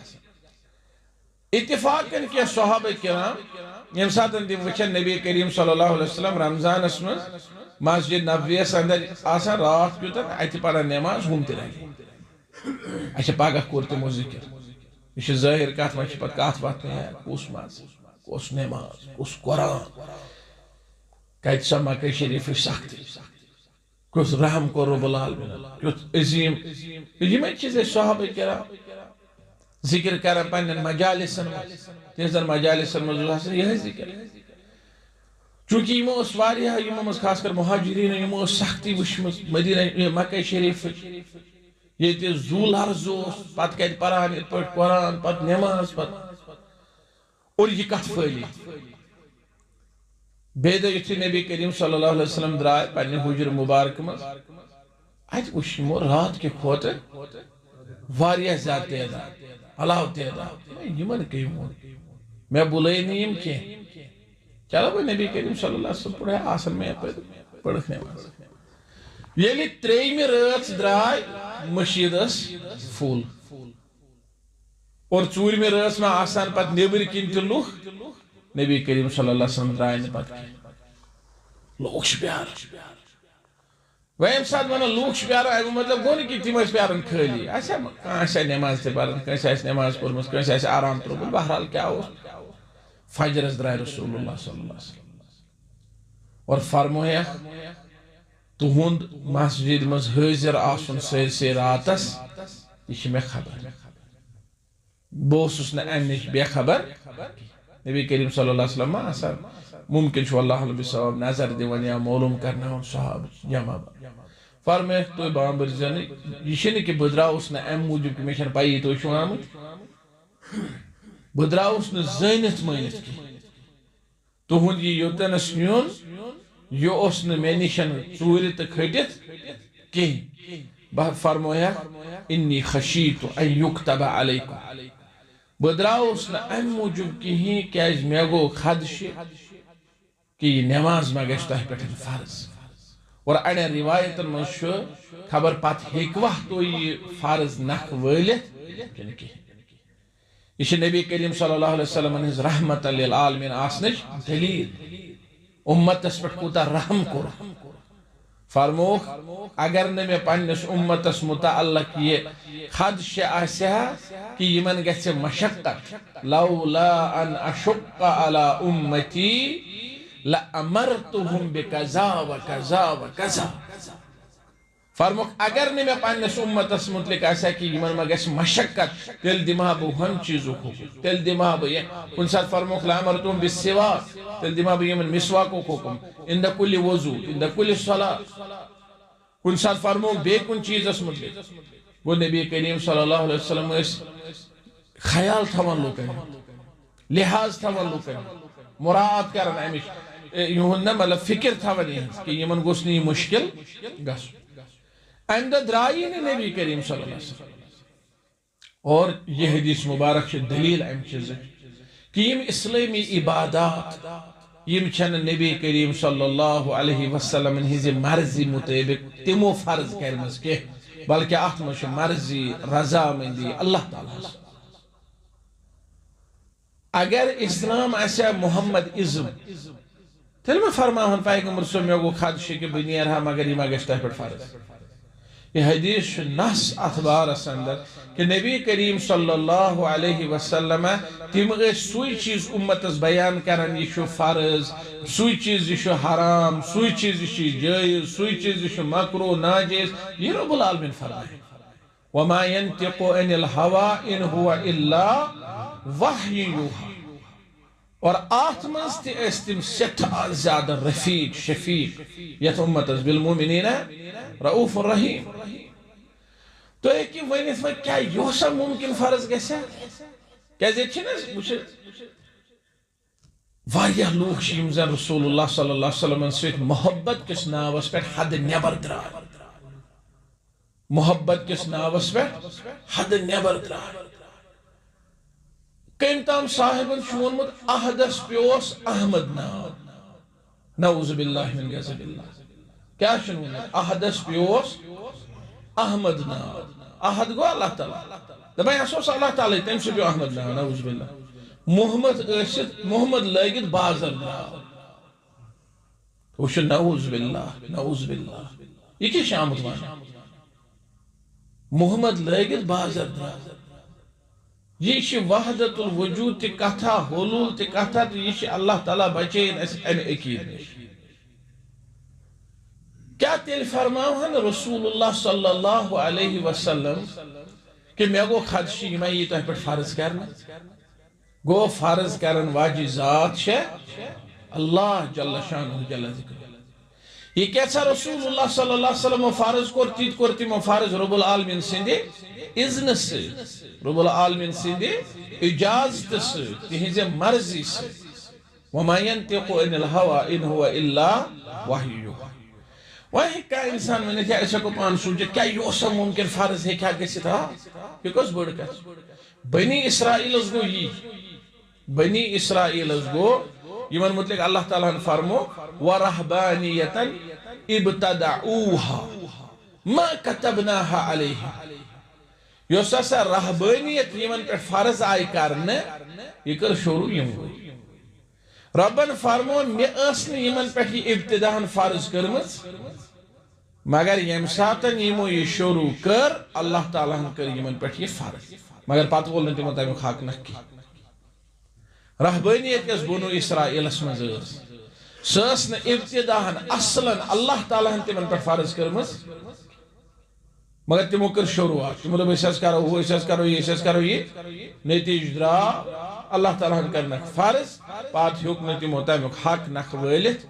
اتفاقاً کہ صحابہ کرام یم ساتن تم وچھن نبی کریم صلی اللہ علیہ وسلم رمضان اسمز مسجد نبویس اندر آسان رات کیوتن ات پڑا نماز ہم تی رہی اچھا پاگہ کور تمو ذکر یہ ظاہر کات وچھ پت کات بات نہیں ہے کس ماز کس نماز کس قرآن کت سا مکہ شریف سختی کس رحم کو رب العالمین کس عظیم یہ میں چیزیں صحابہ کرام ذکر کرن پنن مجالسن تیزن مجالسن مجلسن یہ ذکر چونکہ یہ اس واریہ یہ خاص کر مہاجرین یہ سختی وشمت مدینہ مکہ شریف یہ تی زول ہرزوس پت کت پران ات پٹ قرآن پت نماز پت اور یہ کت پھلی بیدہ یتھی نبی کریم صلی اللہ علیہ وسلم درائے پنی حجر مبارک مز ات وشمو رات کے کھوتے واریہ زیادہ تعداد علاو تعداد یمن کیمون میں بلے نیم کی چلو بھائی نبی کریم صلی اللہ علیہ وسلم پڑھے آسن میں پڑھک نماز یلی تریمی رات درائے مشید اس فول اور ژوٗرمہِ رٲژ میں آسان پت نیبر کن تہ لُکھ نبی کریم صلی اللہ علیہ وسلم درائے پت لوگ پیار وہ یم سات ونان لوگ پیار امیُک مطلب گوٚو نہٕ کہِ تِم ٲسۍ پیاران خٲلی آسہِ نماز تہِ پران کٲنٛسہِ آسہِ نماز پٔرمٕژ کٲنٛسہِ آسہِ آرام ترٛوومُت بہرحال کیٛاہ اوس فجرس درائے رسول اللہ صلی اللہ علیہ وسلم اور فرمویا تہند مسجد مز حاضر آسن سٲرسٕے راتس یہ چھ مےٚ خبر بہٕ نا امہِ نش بے خبر نبی کریم صلی اللہ علیہ وسلم آسان ممکن چھُ اللہ علیہ صاحب نظر دِوان یا معلوم کرناوان صحاب جمع فرمٲیکھ تُہۍ بامبرۍ زن یہ چھنہٕ کہِ بہٕ درٛاوُس نہٕ امہِ موٗجوٗب کہِ مےٚ چھنہٕ پیی تُہۍ چھِو آمٕتۍ بہٕ درٛاوُس نہٕ زٲنِتھ مٲنِتھ کینٛہہ تُہُنٛد یہِ یوٚتنس نیُن یہ اوس نہٕ مےٚ نِشن ژوٗرِ تہٕ کھٔٹِتھ کینٛہہ بہٕ فرمویکھ انی خشیت ان یُکتب علیکم بہٕ درٛاوُس نہٕ امہِ موٗجوٗب کِہیٖنۍ کیٛازِ مےٚ گوٚو خدشہِ کہ یہ نماز ما گژھِ تۄہہِ پٮ۪ٹھ فرض اور اڑین روایتن منٛز چھُ خبر پتہٕ ہیٚکوا تُہۍ یہِ فرض نکھٕ وٲلِتھ کِنہٕ کِہیٖنۍ یہ چھِ نبی کریم صلی اللہ علیہ وسلم ہٕنٛز رحمت للعالمین آسنٕچ دلیٖل امتس پٮ۪ٹھ کوٗتاہ رحم کوٚر فرموکھ اگر نہٕ مےٚ پننِس امتس متعلق یہ خدشہ آسہِ ہا کہ یمن گژھِ مشقت لولا ان اشق علی امتی لأمرتهم بكذا وكذا وكذا فرموک اگر نہ میں پننس امتس متعلق آسا کہ یمن ما گژھِ مشقت تیل دمہا بہ ہم چیزُک حکم تیل دمہا بہ کُنہِ ساتہٕ فرموک لأمرتهم بالسواک تیل دمہا بہ یمن مسواکُک حکم عند کل وضوء عند کل صلاة کُنہِ ساتہٕ فرموک بیٚیہِ کُنہِ چیٖزس متعلق گوٚو نبی کریم صلی اللہ علیہ وسلم ٲسۍ خیال تھاوان لوٗکن لحاظ تھاوان لوٗکن مراعات کران امِچ یہُنٛد نا مطلب فکر تھاوان یہنٛز کہ یمن گوٚژھ نہٕ یہِ مشکل گژھُن امہِ دۄہ درٛایی نہٕ نبی کریم صلی اللہ علیہ وسلم اور یہ حدیث مبارک چھِ دلیٖل امہِ چیٖزٕچ کہ یم اسلٲمی عبادات یم چھنہٕ نبی کریم صلی اللہ علیہ وسلم ہٕنٛزِ مرضی مطٲبق تمو فرض کرمٕژ کینٛہہ بلکہ اتھ منٛز چھِ مرضی رضامندی اللہ تعالیٰ اگر اسلام آسیا محمد ازم تیل میں فرماہن پیغمبر صلی اللہ علیہ وسلم مےٚ گوٚو خدشہ کہ بہٕ نیرہا مگر یہ ما گژھِ تۄہہِ پٮ۪ٹھ فرض یہ حدیث چھُ نص اخبارس اندر کہ نبی کریم صلی اللہ علیہ وسلم تم ٲسۍ سُے چیٖز امتس بیان کران یہ چھُ فرض سُے چیٖز یہ چھُ حرام سُے چیٖز یہ چھُ جٲیز سُے چیٖز یہ چھُ مکروہ ناجائز یہ رب العالمین فرمائے وما ينطق عن الهوى ان هو الا وحی یوحی اور آت منٛز تہِ ٲسۍ تِم سٮ۪ٹھاہ زیادٕ رفیق شفیق یتھ امتس بالمؤمنین رؤوف الرحیم تُہۍ ہیٚکِو ؤنِتھ وۄنۍ کیٛاہ یہِ اوسا ممکن فرض گژھِ کیٛازِ ییٚتہِ چھِنہٕ حظ وٕچھِو واریاہ لوٗکھ چھِ یِم زن رسول اللہ صلی اللہ علیہ وسلم سۭتۍ محبت کِس ناوس پٮ۪ٹھ حدٕ نٮ۪بر درٛاے محبت کِس ناوس پٮ۪ٹھ حدٕ نٮ۪بر درٛاے کٔمۍ تام صاحبن چھُ ووٚنمُت عہدس پیوس احمد ناو نعوذ باللہ من غضب اللہ کیٛاہ چھُنہٕ ووٚنمُت عہدس پیوس احمد ناو عہد گوٚو اللہ تعالیٰ دپان یہِ اوس اللہ تعالیٰ تٔمۍ سُہ پیوٚو احمد ناو نعوذ باللہ محمد ٲسِتھ محمد لٲگِتھ بازر ناو وٕچھُو نعوذ باللہ نعوذ باللہ یہ کیٛاہ چھُ آمُت وننہٕ محمد لٲگِتھ بازر ناو یہ چھ وحدت الوجود تہ کتھا حلول تہ کتھا تہ یہ چھ اللہ تعالیٰ بچین اس امہ عقید نش کیا تیل فرماوہن رسول اللہ صلی اللہ علیہ وسلم کہ مے گو خدشہ یہ یہ تہ پہ فرض کرنا گو فرض کرن واجی ذات چھ اللہ جل شانہ جل ذکر یہ کیسا رسول اللہ صلی اللہ علیہ وسلم فرض کور تیت کور تیمو فرض رب العالمین سندے اذن سے رب العالمین سندے اجازت سے تہذ مرضی سے وما ينطق عن الهوى ان هو الا وحی یوحی وہی کا انسان میں نے کیا ایسا کو پان سوچے کیا یہ اوسا ممکن فرض ہے کیا کسی تھا یہ کس بڑھ کر بنی اسرائیل اس کو یہ بنی اسرائیل گو یمن متعلق اللہ تعالیٰ فرمو وَرَحْبَانِيَةً ابْتَدَعُوهَا مَا كَتَبْنَاهَا عَلَيْهِمْ یوس ہسا رہبانیت یمن پہ فرض آئی کرنے یہ کر شروع یمو ربن فرمو میں اسن یمن پہ ابتداء فرض کرمت مگر یم ساتن یمو یہ شروع کر اللہ تعالیٰ کر یمن پہ یہ فرض مگر پتہ وول نہ تمو تمیک حق نہ کی رہبانیت یس بنو اسرائیل مز سس نا ابتداء اصلا اللہ تعالیٰ تمن پہ فرض کرمت مگر تمو کر شروعات تمو دب اس کرو وہ اس کرو یہ نتیج درا اللہ تعالیٰ کرنا فرض پات ہیوک نہ تمو تمیک حق نکھ ولت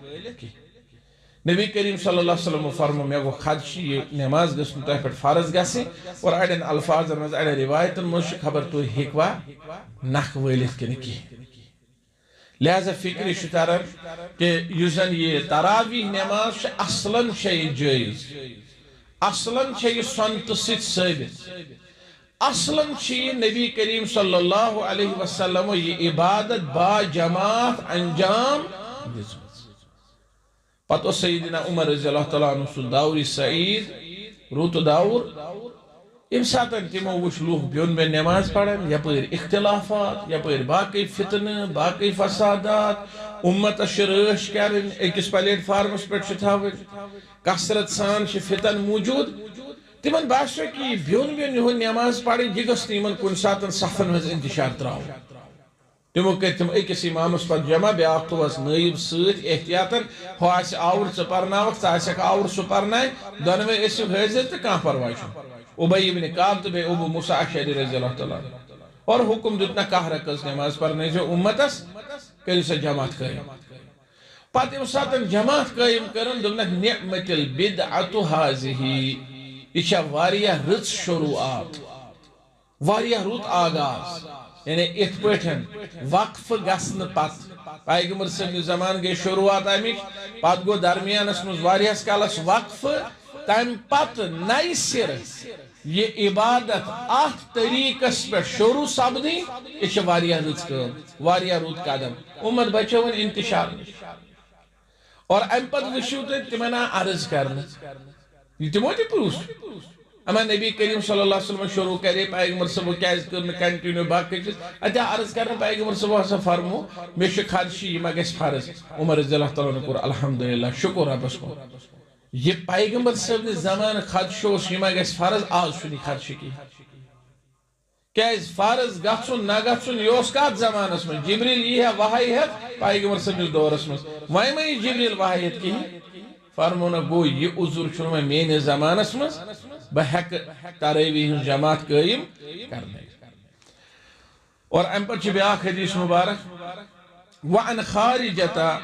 نبی کریم صلی اللہ علیہ وسلم فرمو میں گو خدشی یہ نماز گسن تہ پہ فرض گسی اور اڑین الفاظ مز اڑ روایتن مز خبر تو ہیکوا نکھ ولت کن کی لہذا فکر شتارن کہ یوزن یہ تراویح نماز اصلاً شیء جائز اصلاً شیء سنت ست ثابت اصلاً شیء نبی کریم صلی اللہ علیہ وسلم یہ عبادت با جماعت انجام پتو سیدنا عمر رضی اللہ تعالیٰ عنہ سن داوری سعید روت داور ام ساتن تمو وش لوگ بیون میں نماز پڑھن یپر اختلافات یپر باقی فتنہ باقی فسادات امت شرش کرن اکس پلیٹ فارمس پہ تھاون کثرت سان فتن موجود تمن باسو کہ بیون یہ نماز پڑھن یہ گھس تمن کن ساتن صفن مز انتشار تراو تمو کر تم اکس امامس پہ جمع بیاق توس نائب ست احتیاطن ہو آور ثہ پرناوک ثک آور سہ پرنائے دونوے اسو حاضر تو کھانا پرواہ ابی بن کعب تو ابو موسیٰ اشعری رضی اللہ تعالیٰ اور حکم دیتنا کہہ رکھز نماز پڑھنے جو امتس کری سا جماعت قائم پات ام ساتن جماعت قائم کرن دونک نعمت البدعت هذه یہ واریہ رت شروعات واریہ رت آغاز یعنی ات پٹھن وقف گسن پت پیغمبر صلی زمان گئی شروعات امک پت گو درمیانس مز واریہس کالس وقف تم پت نئی سر یہ عبادت ات طریقس پہ شروع سپدی یہ واریہ رت کام واریہ رت قدم امت بچون انتشار اور ام پت وچھو تمن عرض کرنے تمو تہ پروس اما نبی کریم صلی اللہ علیہ وسلم شروع کرے پیغمبر صبح کیاز کرنے کنٹینیو باقی چیز اتیا عرض کرنے پیغمبر صبح سے فرمو میں خدشی یہ مگس فرض عمر رضی اللہ تعالیٰ نے کور الحمدللہ شکر ربس کو یہ پیغمبر صاحب نے زمان خدشوش یہ مگس فرض آج شنی خدش کی کیاز فرض گھن نہ گھن یہ کت زمانس من جبریل یہ وحی ہے پیغمبر صاحب دورس من وی میں جبریل وحیت کی فرمونا گو یہ عذر چھو میں مینے زمانس من بہک تراویح جماعت قائم کرنے اور ام پر بیاق حدیث مبارک وعن خارجة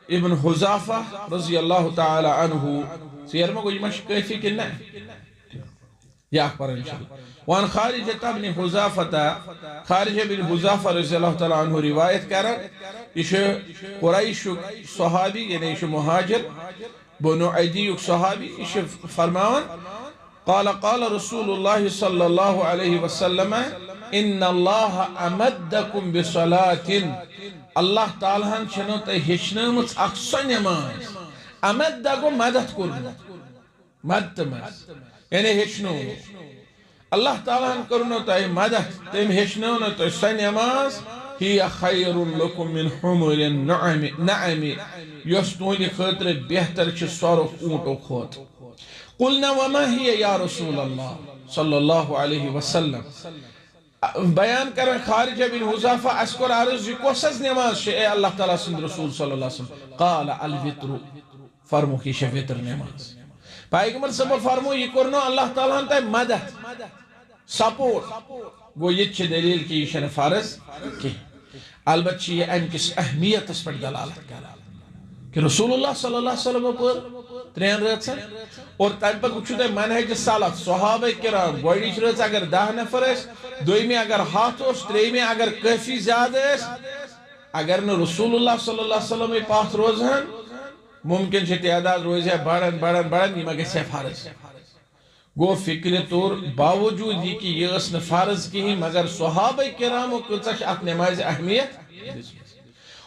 ابن حذافة رضی اللہ تعالی عنہ سیر میں کوئی مشک کیفی کننا ہے یا اکبر انشاءاللہ وعن خارجة ابن حذافة خارجة ابن حذافة رضی اللہ تعالی عنہ روایت کرن یہ قریش صحابی یعنی یہ مہاجر بنو عدی صحابی یہ فرماون قال رسول الله صلى الله عليه وسلم ان الله امدكم بصلاة اللہ تعالیٰ چھنو تے ہچنمت اکسو نماز امدکم مدد کرنو مدد یعنی ہچنو اللہ تعالیٰ کرنو تے مدد تیم ہچنو تے سو نماز ہی خیر لکم من حمر النعم یستونی خطر بہتر چھ سورخ اونٹو کھوت قلنا وما هي یا رسول اللہ صلی اللہ علیہ وسلم بیان کرن خارجہ بن حذافہ اسکر عرض یہ کوسز نماز اے اللہ تعالیٰ سند رسول صلی اللہ علیہ وسلم قال الوتر فرمو کی وتر نماز پیغمبر صلی فرمو یہ کرنو اللہ تعالیٰ تے مدد سپورٹ گو یہ دلیل کی یہ فرض کی البتہ یہ ان کس اہمیت اس پر دلالت کرا کہ رسول اللہ صلی اللہ علیہ وسلم پر ترین رات سے اور تم پر کچھ منہج سلف صحابہ کرام گوڑیچ رات اگر 10 نفر اس دوئی اگر ہاتھ اس تریمی اگر کافی زیادہ اس اگر نہ رسول اللہ صلی اللہ علیہ وسلم پاس روزن ممکن چھ تعداد روزے بڑھن یہ مگر سے فرض گو فکر طور باوجود یہ کہ یہ اس نے فرض کی مگر صحابہ کرامو کچھ اک نماز اہمیت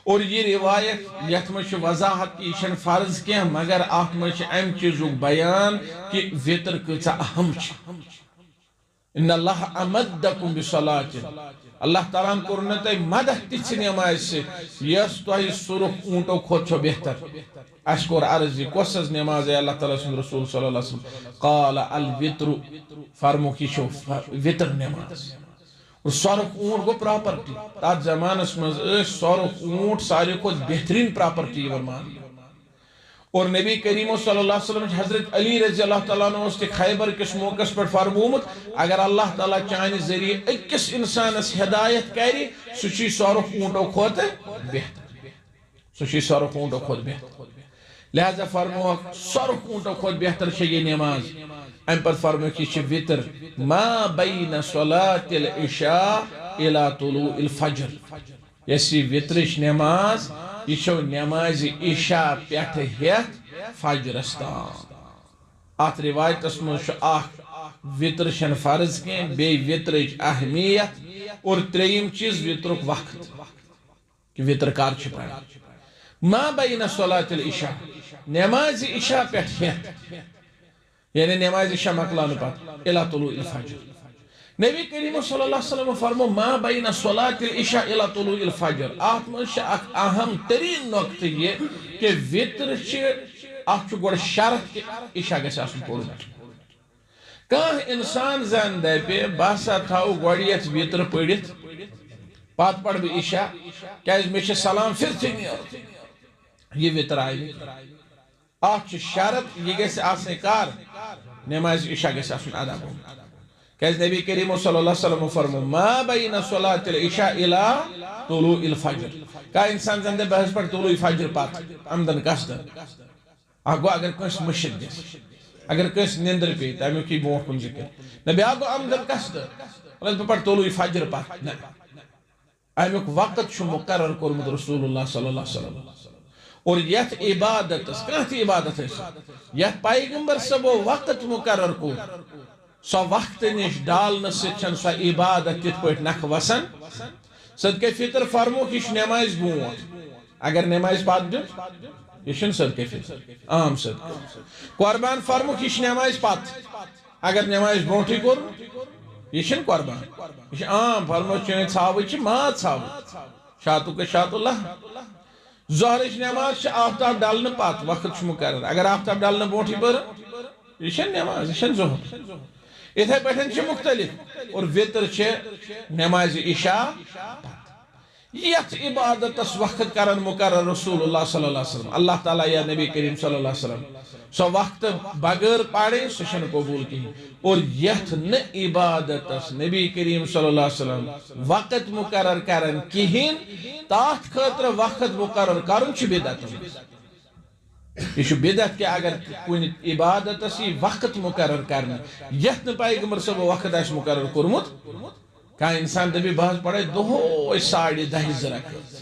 اور یہ روایت یت مجھ وضاحت کی شن فرض کیا مگر ات مجھ ام چیزو بیان کہ وطر کچھ اہم ان اللہ امدکم بصلاۃ اللہ تعالیٰ کرنے تے مدد تیچ نماز سے یس تو سرخ اونٹو کھوت چھو بہتر اشکر عرضی کوسز نماز ہے اللہ تعالیٰ سن رسول صلی اللہ علیہ وسلم قال الوتر فرمو کی شو وطر نماز اور سرخ اونٹ کو پراپرٹی تات زمانہ میں سرخ اونٹ سارے کو بہترین پراپرٹی ورمان اور نبی کریم صلی اللہ علیہ وسلم حضرت علی رضی اللہ تعالیٰ عنہ اس کے خیبر کس موقع پر فرمومت اگر اللہ تعالیٰ چاہنے ذریعے اکس انسان اس ہدایت کری سچی سرخ اونٹو کھوت بہتر سچی سرخ اونٹو کھوت بہتر لہذا فرمو سرخ اونٹو کھوت بہتر ہے یہ نماز ام پر فرمو کی وطر ما بین صلاة العشاء الى طلوع الفجر یسی وطرش نماز یہ چھو نماز عشاء پیٹھ ہیت فجرستان ات روایت اسمو شو وطر شن فرض کے بے وطرچ اہمیت اور تریم چیز وطرک وقت کہ وطر کار چھ پڑا ما بین صلاة العشاء نماز عشاء پیٹھ ہیت یعنی نماز عشاء مکلان پات الى طلوع الفجر نبی کریم صلی اللہ علیہ وسلم فرمو ما بین صلاة العشاء الى طلوع الفجر آت منش اک اہم ترین نقطہ یہ کہ وطر چھ گوڑ شرط کہ عشاء گیسے آسن پڑھنا کان انسان زندہ پہ باسا تھاو گوڑیت وطر پڑھت پات پڑھ بھی عشاء کیاز میں چھ سلام پھر تھی نہیں آتا یہ وطر آئی آت چھ شرط یہ گیسے آسن کار نماز عشاء گیسے آسن ادا ہونا کیس نبی کریم صلی اللہ علیہ وسلم فرمو ما بین صلاة العشاء الى طلوع الفجر کا انسان زندہ بحث پر طلوع فجر پات عمدن قصدن آگو اگر کنس مشد دیس اگر کنس نندر پیت امیو کی بوہ کن ذکر نبی آگو عمدن قصدن پر طلوع فجر پات امیو وقت شو مقرر کرمد رسول اللہ صلی اللہ علیہ وسلم اور یت عبادت اس کانتی عبادت ہے یت پیغمبر سبو وقت مقرر کو سو وقت نش ڈالن سچن سو عبادت تت پٹ نکھ وسن صدقہ فطر فرمو کش نماز بونٹ اگر نماز پات دیت یہ شن صدقہ فطر عام صدقہ قربان فرمو کش نماز پات اگر نماز بونٹی کور یہ شن قربان یہ عام فرمو چین ثاوی چھ ما ثاوی شاتو کے شات اللہ ظہرش نماز چھ آفتاب ڈالن پات وقت چھ مقرر اگر آفتاب ڈالن بونٹی پر یہ شن نماز یہ شن ظہر اتھے پیٹھن چھ مختلف اور وطر چھ نماز عشاء یت عبادت اس وقت کرن مقرر رسول اللہ صلی اللہ علیہ وسلم اللہ تعالیٰ یا نبی کریم صلی اللہ علیہ وسلم سو وقت بغیر پاڑے سشن قبول کی اور یت ن عبادت اس نبی کریم صلی اللہ علیہ وسلم وقت مقرر کرن کہین تات خاطر وقت مقرر کرن چھ بدعت یہ شو بدعت کہ اگر کوئی عبادت اسی وقت مقرر کرنا یت نہ پیغمبر صاحب وقت اس مقرر کرمت کا انسان دبی بحث پڑے دو 10:30 رکعت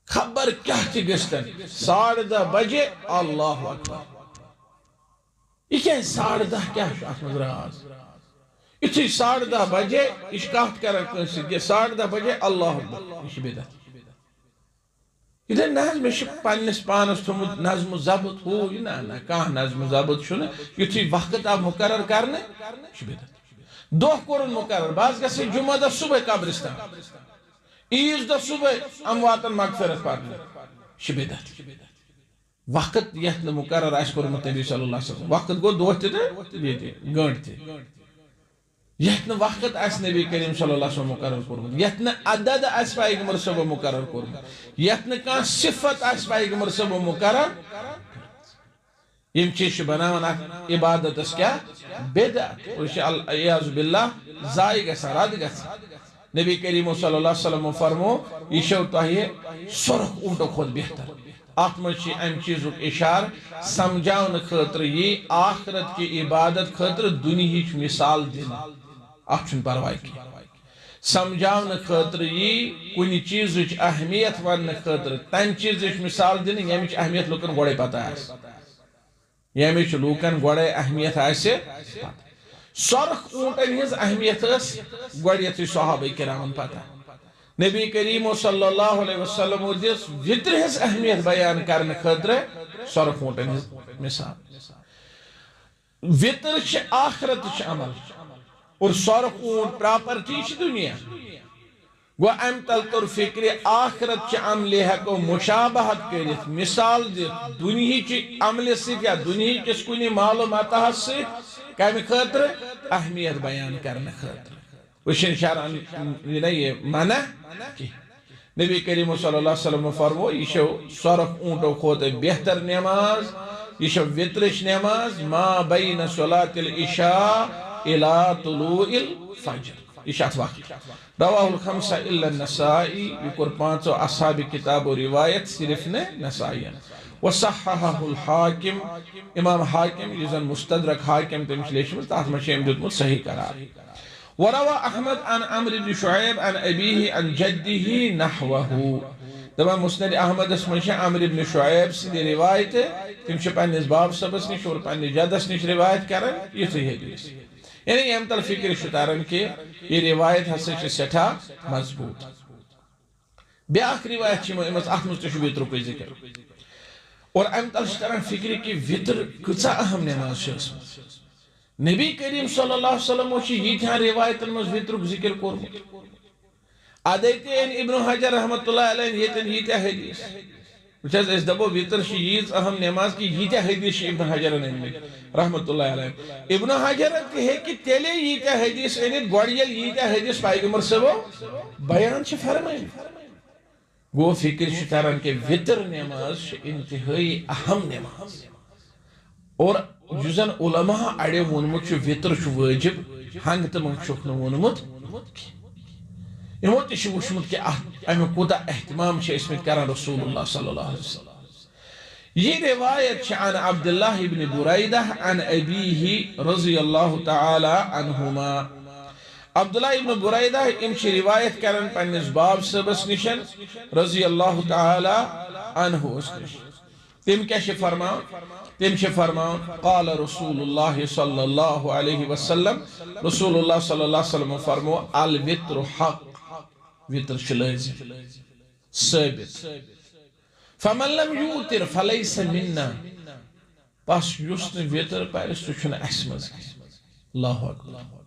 خبر کیا تھی گشتن 10:30 بجے اللہ اکبر یہ کیا 10:30 کیا شاہ راز اتھی 10:30 بجے اشکاحت کرن کنسی 10:30 بجے اللہ اکبر یہ بدعت یہ نظم میں پنس پانس تھومت نظم ضبط ہو یہ نا کان نظم ضبط چھو یتھی وقت آپ مقرر کرنے دہ کورن مقرر بعض گژھِ جمعہ دہ صبح قبرستان عیز دہ صبح امواتن مغفرت پڑھنے یہ بدعت وقت یت مقرر آسہِ کوٚرمُت نبی صلی اللہ علیہ وسلم وقت گو دہ تہ گنٹ تہ یت وقت آس نبی کریم صلی اللہ علیہ وسلم مقرر کورمت یت عدد آس پیغمبر صاحب مقرر کورمت یت کان صفت آس پیغمبر صاحب مقرر یم چیز بناون عبادت اس کیا بدعت اور اعوذ باللہ ضائع گژھان رد گژھان نبی کریم صلی اللہ علیہ وسلم فرمو یہ چھو تۄہہِ سرخ اونٹو کھۄتہٕ بہتر ات منٛز چھِ امہِ چیٖزُک اِشارٕ سمجھاونہٕ خٲطرٕ یی آخرت کی عبادت خٲطرٕ دُنیہٕچ مثال دِنہٕ ات چھُنہٕ پرواے کینٛہہ سمجھاونہٕ خٲطرٕ یی کُنہِ چیٖزٕچ اہمیت وننہٕ خٲطرٕ تمہِ چیٖزٕچ مثال دِنہٕ ییٚمِچ اہمیت لُکن گۄڈے پتہ آسہِ یعنی لوکن گوڑے اہمیت آسے سرخ اونٹن ہز اہمیت اس گوڑیت صحابہ کرامن پتہ نبی کریم صلی اللہ علیہ وسلم دس وطر ہز اہمیت بیان کرنے خاطر سرخ اونٹن ہز مثال وطر چھ آخرت چھ عمل اور سرخ اونٹ پراپرٹی چھ دنیا گو ام تل تر فکر آخرت چھ عملی ہکو مشابہت کرت مثال دیت دنیا چھ عمل سیت یا دنیا کس کنی معلومات سے کمی خاطر اہمیت بیان کرنے خاطر وشن شرعن یہ منع کی نبی کریم صلی اللہ علیہ وسلم فرمو یہ شو سرخ اونٹو کھوت بہتر نماز یہ شو وطرش نماز ما بین صلاة العشاء الى طلوع الفجر اشاعت واقع رواہ الخمسہ الا النسائی بکر پانچو اصحاب کتاب و روایت صرف نے نسائی وصححہ الحاکم امام حاکم یزن مستدرک حاکم تمش لیشمت تحت مشیم دیتمت صحیح قرار وروى احمد عن عمرو بن شعيب عن ابيه عن جده نحوه طبعا مسند احمد اسمه عمرو بن شعيب سندی روایت تم چھ پنس باب صبس نش اور پنس جدس نش روایت کرن یہ حدیث یعنی یم تل فکر شتارن کہ یہ روایت ہسا چھ سٹھا مضبوط بیاکھ روایت چھ امس احمد تش وطر کو ذکر اور ام تل شتارن فکر کہ وطر کچا اہم نماز چھ نبی کریم صلی اللہ علیہ وسلم چھ یہ روایتن مز وطرک ذکر کورمت ادیتین ابن حجر رحمت اللہ علیہ یہ حدیث وچھز اس دبو وطر چھ یہ اہم نماز کی یہ حدیث ابن حجر نے رحمت اللہ علیہ ابن حجر ہے کہ تیلے یہ حدیث انت گوڑیل یہ حدیث پیغمبر سے وہ بیان چھ فرمائیں گو فکر شتارن کہ وطر نماز انتہائی اہم نماز اور جزن علماء اڑے ونمت چھ وطر چھ واجب ہنگ تمن چھک نہ ونمت یمو تہ وچھمت کہ امی کوتا اہتمام چھ اسمت کران رسول اللہ صلی اللہ علیہ وسلم یہ روایت چھ عن عبداللہ ابن بریدہ عن ابیہ رضی اللہ تعالی عنہما عبداللہ ابن بریدہ ام چھ روایت کرن پنس باب صبس نشن رضی اللہ تعالی عنہ تم کیا فرمان قال رسول اللہ صلی اللہ علیہ وسلم رسول اللہ صلی اللہ علیہ وسلم فرمو الوطر حق وطر لازم ثابت فمن لم یوتر فلیس منا پس یس نہ وطر پرِ سہ چھُنہ اسہِ منٛز اللہ اکبر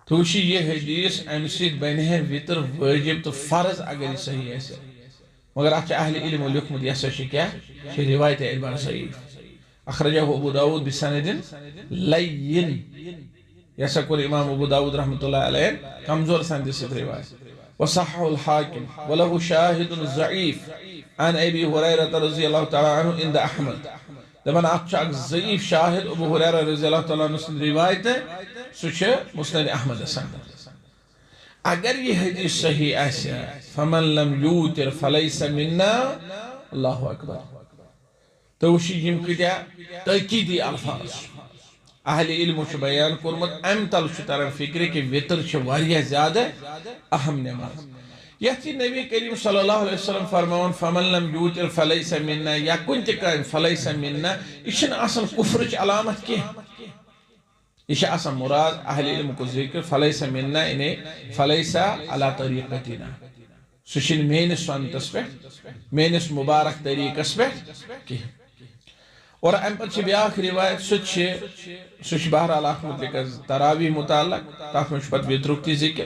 تو یہ حدیث امہ سۭتۍ بنہِ ہے وطر واجب تو فرض اگر یہ صحیح آسہِ مگر اتھ اہل علم لیکھمت یہ ہسا کیا روایت اعتبار صحیح اخرجہ ابو داود بسند لین یہ ہسا کور امام ابو داود رحمۃ اللہ علیہ کمزور سند سے روایت وصحح الحاکم وله شاہد ضعیف عن ابی ہریرہ رضی اللہ تعالی عنہ عند احمد دبن اچ ضعیف شاہد ابو ہریرہ رضی اللہ تعالی عنہ سے روایت ہے سچ مسند احمد سند اگر یہ حدیث صحیح آسیا فمن لم یوتر فلیس منا اللہ اکبر تو وشی یم کتیا تاکیدی الفاظ اہل علم چھ بیان کورمت ام تل چھ تران فکر کہ وطر چھ واریاہ زیادہ اہم نماز یتی نبی کریم صلی اللہ علیہ وسلم فرماون فمن لم یوتر فلیس منا یا کنت کائن فلیس منا اشن اصل کفر چھ علامت کی یہ اصل مراد اہل علم کو ذکر فلیس منا انہیں فلیس علی طریقتنا سشن مینس سنتس پہ مینس مبارک طریقس پہ کی اور ام پر بیاکھ روایت سچ بہرحال احمد لکز تراویح متعلق تاکہ مجھ پت وطرک تی ذکر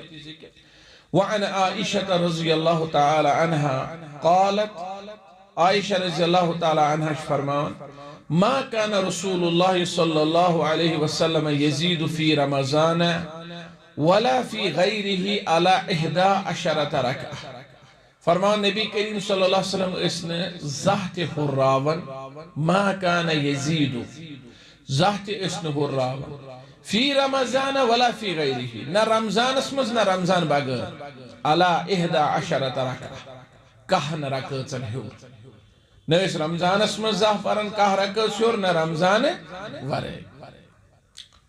وعن عائشہ رضی اللہ تعالی عنہ قالت عائشہ رضی اللہ تعالی عنہ فرمان ما كان رسول الله صلى الله عليه وسلم يزيد في رمضان ولا في غيره على 11 ركعة فرمان نبی کریم صلی اللہ علیہ وسلم اس نے ذات حراون ما كان يزيد ذات اس نے حراون في رمضان ولا في غيره نہ رمضان اسمز نہ رمضان بغیر على 11 ركعة کہن رکعتن ہیور نہ اس رمضان اسمز زہ پرن کہہ رکعت ہیور نہ رمضان ورے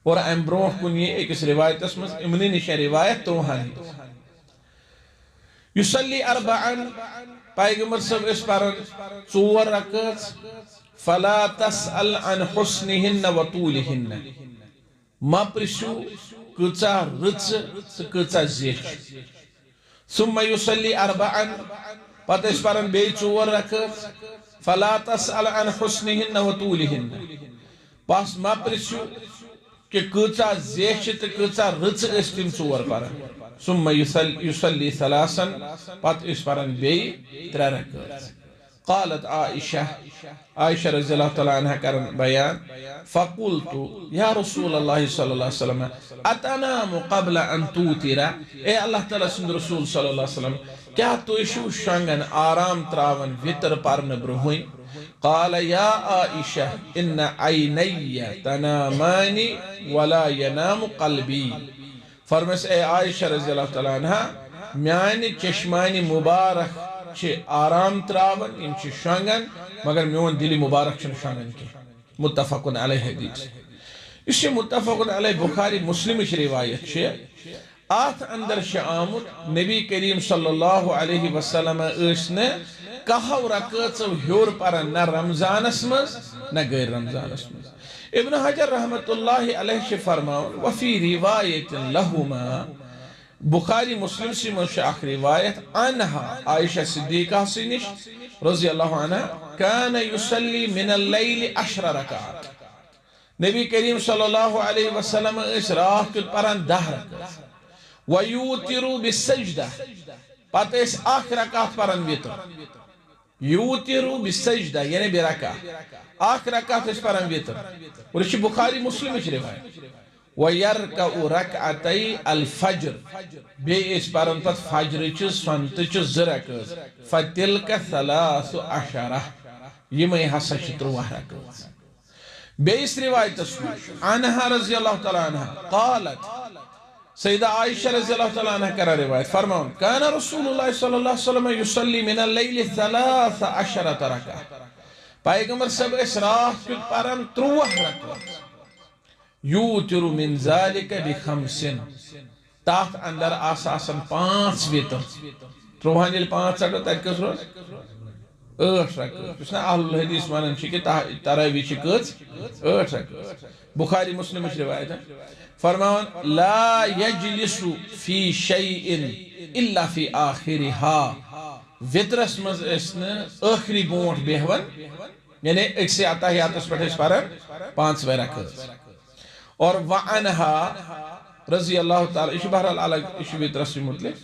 اور ام برونہ کن یہ ایک روایت اسمز امنی نش روایت توہانی یصلی اربعن پیغمبر صاحب اس پرن 4 رکعت فلا تسأل عن حسنهن وطولهن ما پرسو کچا رچ کچا زیچ ثم يصلي أربعا پتہ اس پرن بے چور رکھت فلا تسأل عن حسنهن وطولهن پس ما پرسو کہ کچا زیچ تو کچا رچ اس تم چور پرن ثم يصلي ثلاثا پتہ اس پرن بے ترے رکھت قالت عائشہ رضی اللہ تعالیٰ عنہ کرن بیان فقلت یا رسول اللہ صلی اللہ علیہ وسلم اتنام قبل ان توتر اے اللہ تعالیٰ سند رسول صلی اللہ علیہ وسلم کیا تو اشو شنگن آرام تراون وطر پرن برہوئی قال یا عائشہ ان عینی تنامانی ولا ینام قلبی فرمس اے عائشہ رضی اللہ تعالیٰ عنہ میانی چشمانی مبارک چھ آرام تراون ان چھ شنگن مگر میون دلی مبارک چھ شنگن کی متفقن علیہ حدیث اس متفقن علیہ بخاری مسلم چھ روایت چھ آت اندر چھ آمد نبی کریم صلی اللہ علیہ وسلم اسنے کہو رکعت ہیور پر نہ رمضان اسمز نہ غیر رمضان اسمز ابن حجر رحمت اللہ علیہ چھ فرماؤن وفی روایت لہما بخاری مسلم سے منشاخ روایت عنہا عائشہ صدیقہ سنش رضی اللہ عنہ کان یصلی من اللیل 10 رکعات نبی کریم صلی اللہ علیہ وسلم اس رات کت پران 10 رکعات ویوترو بالسجدہ پتہ اس 8 رکعات پران ویتر یوترو بالسجدہ یعنی برکع 8 رکعات اس پران ویتر اور اس بخاری مسلم اس روایت وَيَرْكَعُ رَكْعَتَيْ الْفَجْرِ بے اس پرن پت فجر چھ سنت چھ زرکت فَتِلْكَ 13 یمیں ہسا چھ 13 رکعت بے اس روایت عنہا رضی اللہ تعالیٰ عنہ قالت سیدہ عائشہ رضی اللہ تعالیٰ عنہ کرا روایت فرماؤن کان رسول اللہ صلی اللہ علیہ وسلم یصلی من اللیل 13 رکعت پیغمبر سب اس رات کت پرن 13 رکعت یوتر من ذالک ب5 تحت اندر آسان 5 ویتر 13 یل 5 رکعت تک کس روز 8 رکعت اس نے اہل الحدیث مانن چھ کہ تراویح چھ کس 8 رکعت بخاری مسلم چھ روایت ہے فرماون لا یجلس فی شیء الا فی آخرها ویترس مز اسن آخری بونٹ بہون یعنی ایک سے اتحیات اس پٹھ اس پرن 5 رکعت اور وعنہا رضی اللہ تعالی اس بہرحال الگ اس ویترس مطلق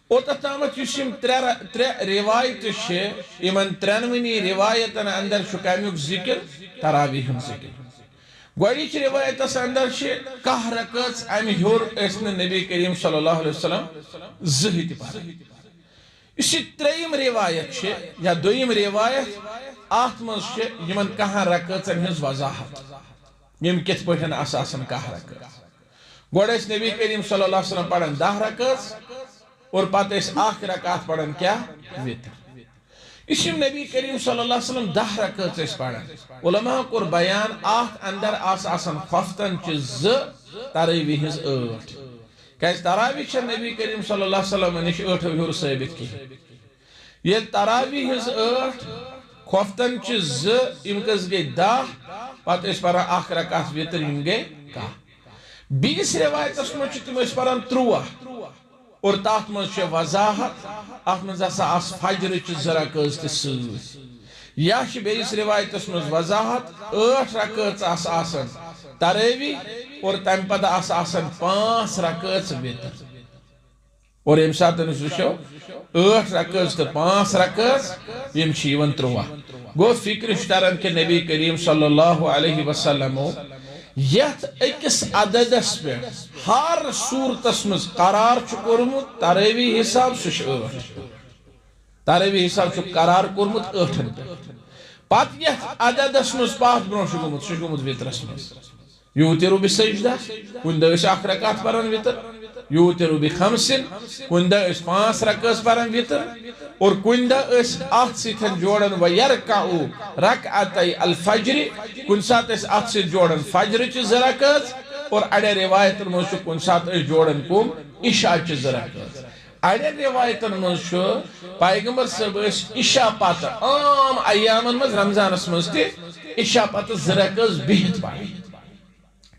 او تتامت یسیم ترے روایت شے ایمن 93 روایتن اندر شکامیوک ذکر تراویح ذکر گوڑیچ روایت اس اندر شے کہہ رکعت امی ہور اسن نبی کریم صلی اللہ علیہ وسلم زہید پار اسی تریم روایت شے یا دویم روایت آتمز شے یمن کہہ رکعت ہنز وضاحت یم کت پٹھن اساسن کہہ رکعت گوڑ اس نبی کریم صلی اللہ علیہ وسلم پڑھن 10 رکعت اور پتہ اس 8 رکعت پڑھن کیا وتر اسم نبی کریم صلی اللہ علیہ وسلم 10 رکعت اس پڑھن علماء کور بیان 8 اندر آساسن خفتن چ تراویح 8 کیس تراویح چھ نبی کریم صلی اللہ علیہ وسلم نش 8 ہور ثابت کی یہ تراویح 8 خفتن چ امکس گئی 10 پتہ اس پران 8 رکعت وتر یم گئی کا بیس روایت اس میں تم اس پران 13 اور تات من چھ وضاحت ات من ہسا آس فجر چ زرکت تہ سۭتۍ یا چھ بیس روایت اس میں وضاحت 8 رکعت آسان تراویح اور تم پتہ آسان 5 رکعت وتر اور یم سات وچھو 8 رکعت تہ 5 رکعت یم چھ یوان 13 گو فکر تران کہ نبی کریم صلی اللہ علیہ وسلم یت اکس عددس پہ ہر صورتس مز قرار کورمت تراویح حساب سہ 8 تراویح حساب قرار کورمت 8 پت یت عددس مز پات برو گومت سہ گومت وترس مز یوتر بالسجدہ کن دہ 8 رکعت پران وتر یوتر ب5 کن دہ 5 رکعت پران وتر اور کن دہ ات سن جوڑن ویرکع رکعتي الفجر کن سات ات سن جوڑن فجر چ زرکت اور اڑے روایت مز کن سات جوڑن کم عشاء چ زرکت اڑین روایتن مز پیغمبر صاحب عشاء پتہ عام ایامن مز رمضانس مز تہ عشاء پتہ زرکز بہت پڑھ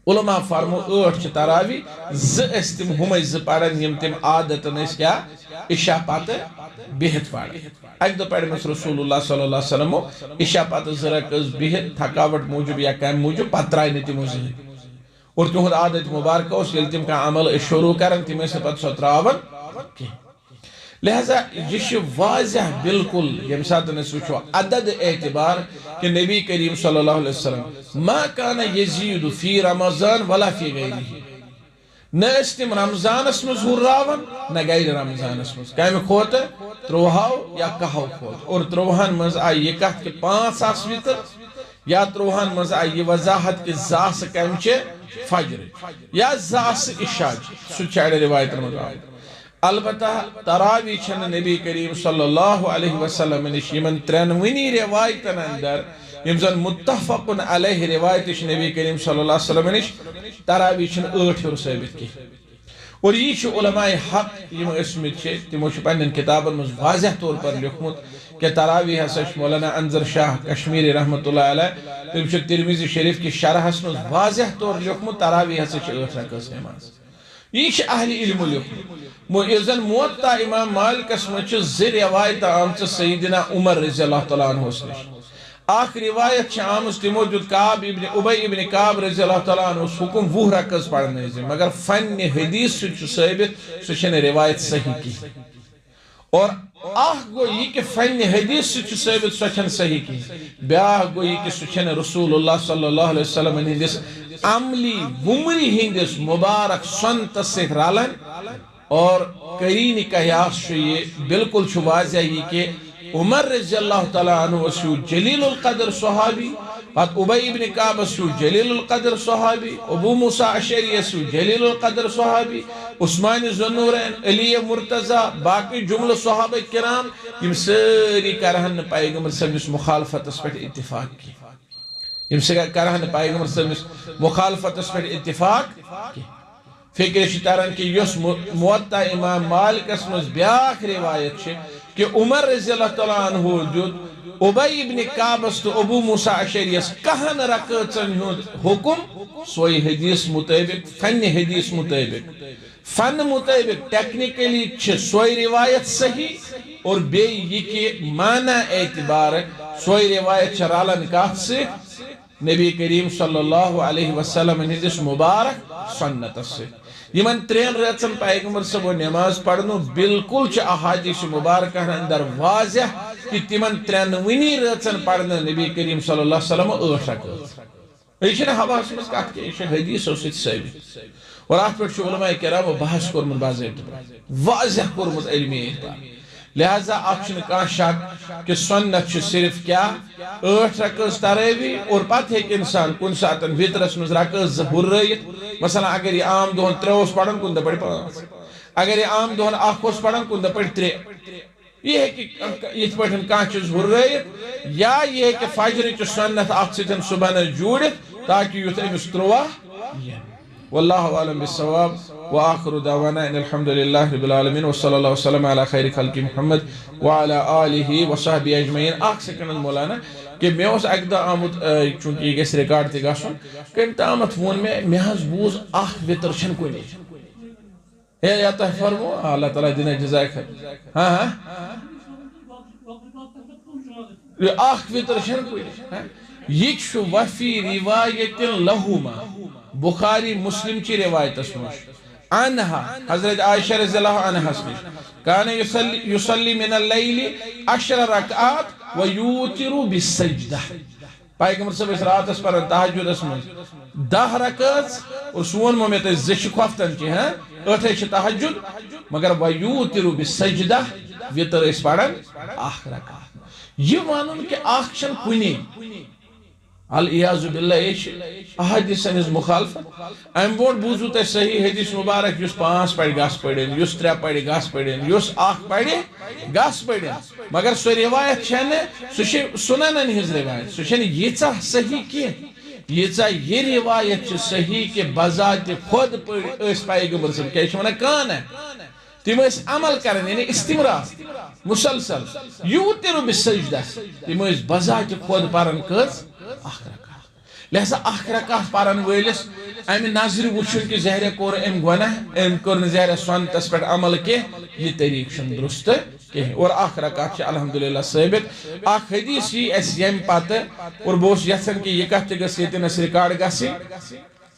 علماء فرمو 8 تراوی زس تم ہم پڑھن یم تم عادتن کیا عشاء پتہ بہت پڑھ اک دہ پڑھ مس رسول اللہ صلی اللہ علیہ وسلم عشاء پتہ زرکز بہت تھکاوٹ موجود یا کم موجود پتہ ترائی نہ تمو زہن اور تہد عادت مبارکہ اس یل تم کھانا عمل شروع کرن تم پتہ سو تراون کی لہذا یہ واضح بالکل یم سات وچو عدد اعتبار کہ نبی کریم صلی اللہ علیہ وسلم ما کان یزید فی رمضان ولا فی غیرہ نہ تم رمضانس مز ہراون نہ غیر رمضانس مز کم کھوت 30 یا 1 کھوت اور 30 مز آئی یہ کت کہ 5 وطر یا 30 مز آئی یہ وضاحت کہ زاس کم فجر یا زاس عشاء سہ چھ روایت مز البتہ تراوی چھن نبی کریم صلی اللہ علیہ وسلم نش یمن ترنونی روایتن اندر یم زن متفق علیہ روایت نبی کریم صلی اللہ علیہ وسلم نش تراوی چھن 8 ثابت کی اور یہ علماء حق یم اسمت تمو پنن کتابن مز واضح طور پر لکھمت کہ تراوی ہسا مولانا انظر شاہ کشمیری رحمۃ اللہ علیہ تم ترمذی شریف کی شرحس مز واضح طور لکھمت تراوی ہسا 8 رکعت نماز یہ اہل علم لکھن موطا امام مالکس مجھ روایت آمت سیدنا عمر رضی اللہ تعالیٰ عنہ نش اخ روایت آمت تمو دیت ابی ابن کعب رضی اللہ تعالیٰ عنہ حکم 20 رکعت پڑھنے مگر فن حدیث ثابت سہ روایت صحیح کی اور اخ گو یہ کہ فن حدیث ثابت سہ صحیح کی بیاہ گو یہ کہ سہ رسول اللہ صلی اللہ علیہ وسلم ہندس عملی ومری ہندس مبارک سنت سے رالن اور قرین قیاس یہ بالکل واضح یہ کہ عمر رضی اللہ تعالیٰ عنہ جلیل القدر صحابی پت ابی ابن کعب جلیل القدر صحابی ابو موسیٰ اشعری جلیل القدر صحابی عثمان ذوالنورین علی مرتضی باقی جملہ صحابہ کرام یم ساری کرہن پیغمبر صاحب مخالفت اس پر اتفاق کی یم سے کرہن پیغمبر صاحب مخالفت اس پر اتفاق کی فکر تران کہ یس موطا امام مالکس مز بیاکھ روایت کہ عمر رضی اللہ تعالیٰ عنہ دیت ابی ابن کعبس تو ابو موسیٰ اشعریس کہن رکعتن ہند حکم سوئی حدیث مطابق فن حدیث مطابق فن مطابق ٹیکنیکلی سوئی روایت صحیح اور بے یہ کہ معنی اعتبار سوئی روایت رالن کات سے نبی کریم صلی اللہ علیہ وسلم ہندس مبارک سنت سے یمن 3 رچن پیغمبر صاحب نماز پڑھنو بالکل احادیث مبارکہ اندر واضح کہ تمن 3 رچن پڑھنا نبی کریم صلی اللہ علیہ وسلم 8 رکعت یہ حواس مز کت کہ حدیث ثابت اور ات پہ علماء کرام بحث کورمت باضابطہ واضح کورمت علمی اعتبار لہذا ات کھانا شک کہ سنت صرف کیا 8 رکعت تراوی اور پتہ ہیکہ انسان کن سات وطرس مز رکعت 2 ہررائت مثلا اگر یہ عام دہن 3 پڑھن کن دہ پڑھ 5 اگر یہ عام دہن 1 پڑھن کن دہ پڑھ 3 یہ ہے کہ یہ پہ کھانا چیز ہررائت یا یہ ہے کہ فجر سنت ات ستن صبح جوڑت تاکہ یوت امس 3 واللہ عالم بالصواب وآخر دعوانا ان الحمد للہ رب العالمین وصلی اللہ وسلم علی خیر خلق محمد وعلی آلہ وصحبہ اجمعین اخ سیکنڈ مولانا کہ میں اس اک دہ آمت چونکہ یہ گھس ریکارڈ تہ گژھن کم تامت وون میں حظ بوز اخ وطر چھن کنے یا تہ فرمو اللہ تعالیٰ دینہ جزائے خیر ہاں اخ وطر چھن کنے یہ وفی روایت لہما بخاری مسلم چی روایت اسمش عنہا حضرت عائشہ رضی اللہ عنہ اسمش کانا یصلی من اللیل 10 رکعات ویوتر بالسجدہ پیغمبر صاحب اس رات اس پر تہجد اسمش 10 رکعت اور سون مومنت زش کھفتن کی ہیں 8 تہجد مگر ویوتر بالسجدہ وطر اس پڑھن 8 رکعت یہ مانن کہ آخ چھن کنی العیاذ باللہ احادیث سنز مخالفت ام بوڑ بوزو تے صحیح حدیث مبارک یس 5 پڑھ گاس پڑھن یس 3 پڑھ گاس پڑھن یس 8 پڑھ گاس پڑھن مگر سو روایت چھن سہ سننن ہز روایت سہ چھن ییژا صحیح کی ییژا یہ روایت چھ صحیح کہ بذات خود پڑھ اس پیغمبر صاحب کیا چھ ونان کان ہے تم اس عمل کرن یعنی استمرار مسلسل یوتر بالسجدہ تم اس بذات خود پرن کز اخ رکعت لہذا اخ رکعت پرن ولس امہ نظر وچھن کہ ظاہر کور ام گناہ ام کر ظاہر سنتس پہ عمل کی یہ طریق چھ درست کہ اور اخ رکعت الحمدللہ ثابت اخ حدیث یہ اس یم پتہ اور بوس یژھان کہ یہ کتھ گژھِ ییٚتٮ۪ن ریکارڈ گژھِ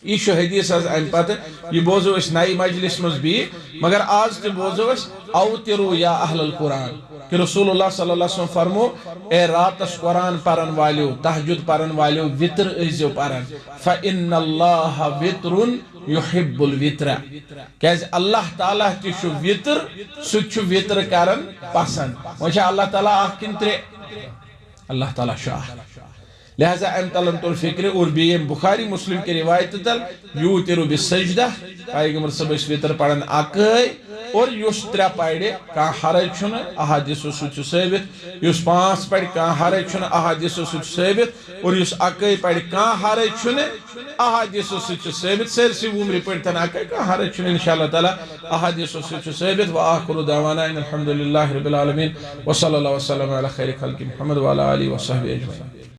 یہ حدیث ام پتہ یہ بوزو اس نئی مجلس مز بھی مگر آج تہ بوزو اس اوترو یا اہل القرآن کہ رسول اللہ صلی اللہ علیہ وسلم فرمو اے راتس قرآن پرن والیو تہجد پرن والیو وطر ازیو پرن فإن اللہ وطر یحب الوطر کیاز اللہ تعالیٰ تہ چھُ وطر سہ چھُ وطر کرن پسند وچھا اللہ تعالیٰ اخ کن ترے اللہ تعالیٰ چھُ اخ لہذا ام تلن تو فکر اور بیم بخاری مسلم کی روایت تل یوتر بالسجدہ پیغمبر صلی اللہ علیہ وسلم وطر پڑھن اکے اور یس ترے پڑھے کان حرج چھن احادیث سچ ثابت یس پانچ پڑھ کان حرج چھن احادیث سچ ثابت اور یس اکے پڑھ کان حرج چھن احادیث سچ ثابت سرسی عمر پڑھتن اکے کان حرج چھن انشاءاللہ تعالی احادیث سچ ثابت واخر دعوانا ان الحمدللہ رب العالمین وصلی اللہ وسلم علی خیر خلق محمد وعلی آلہ وصحبہ اجمعین.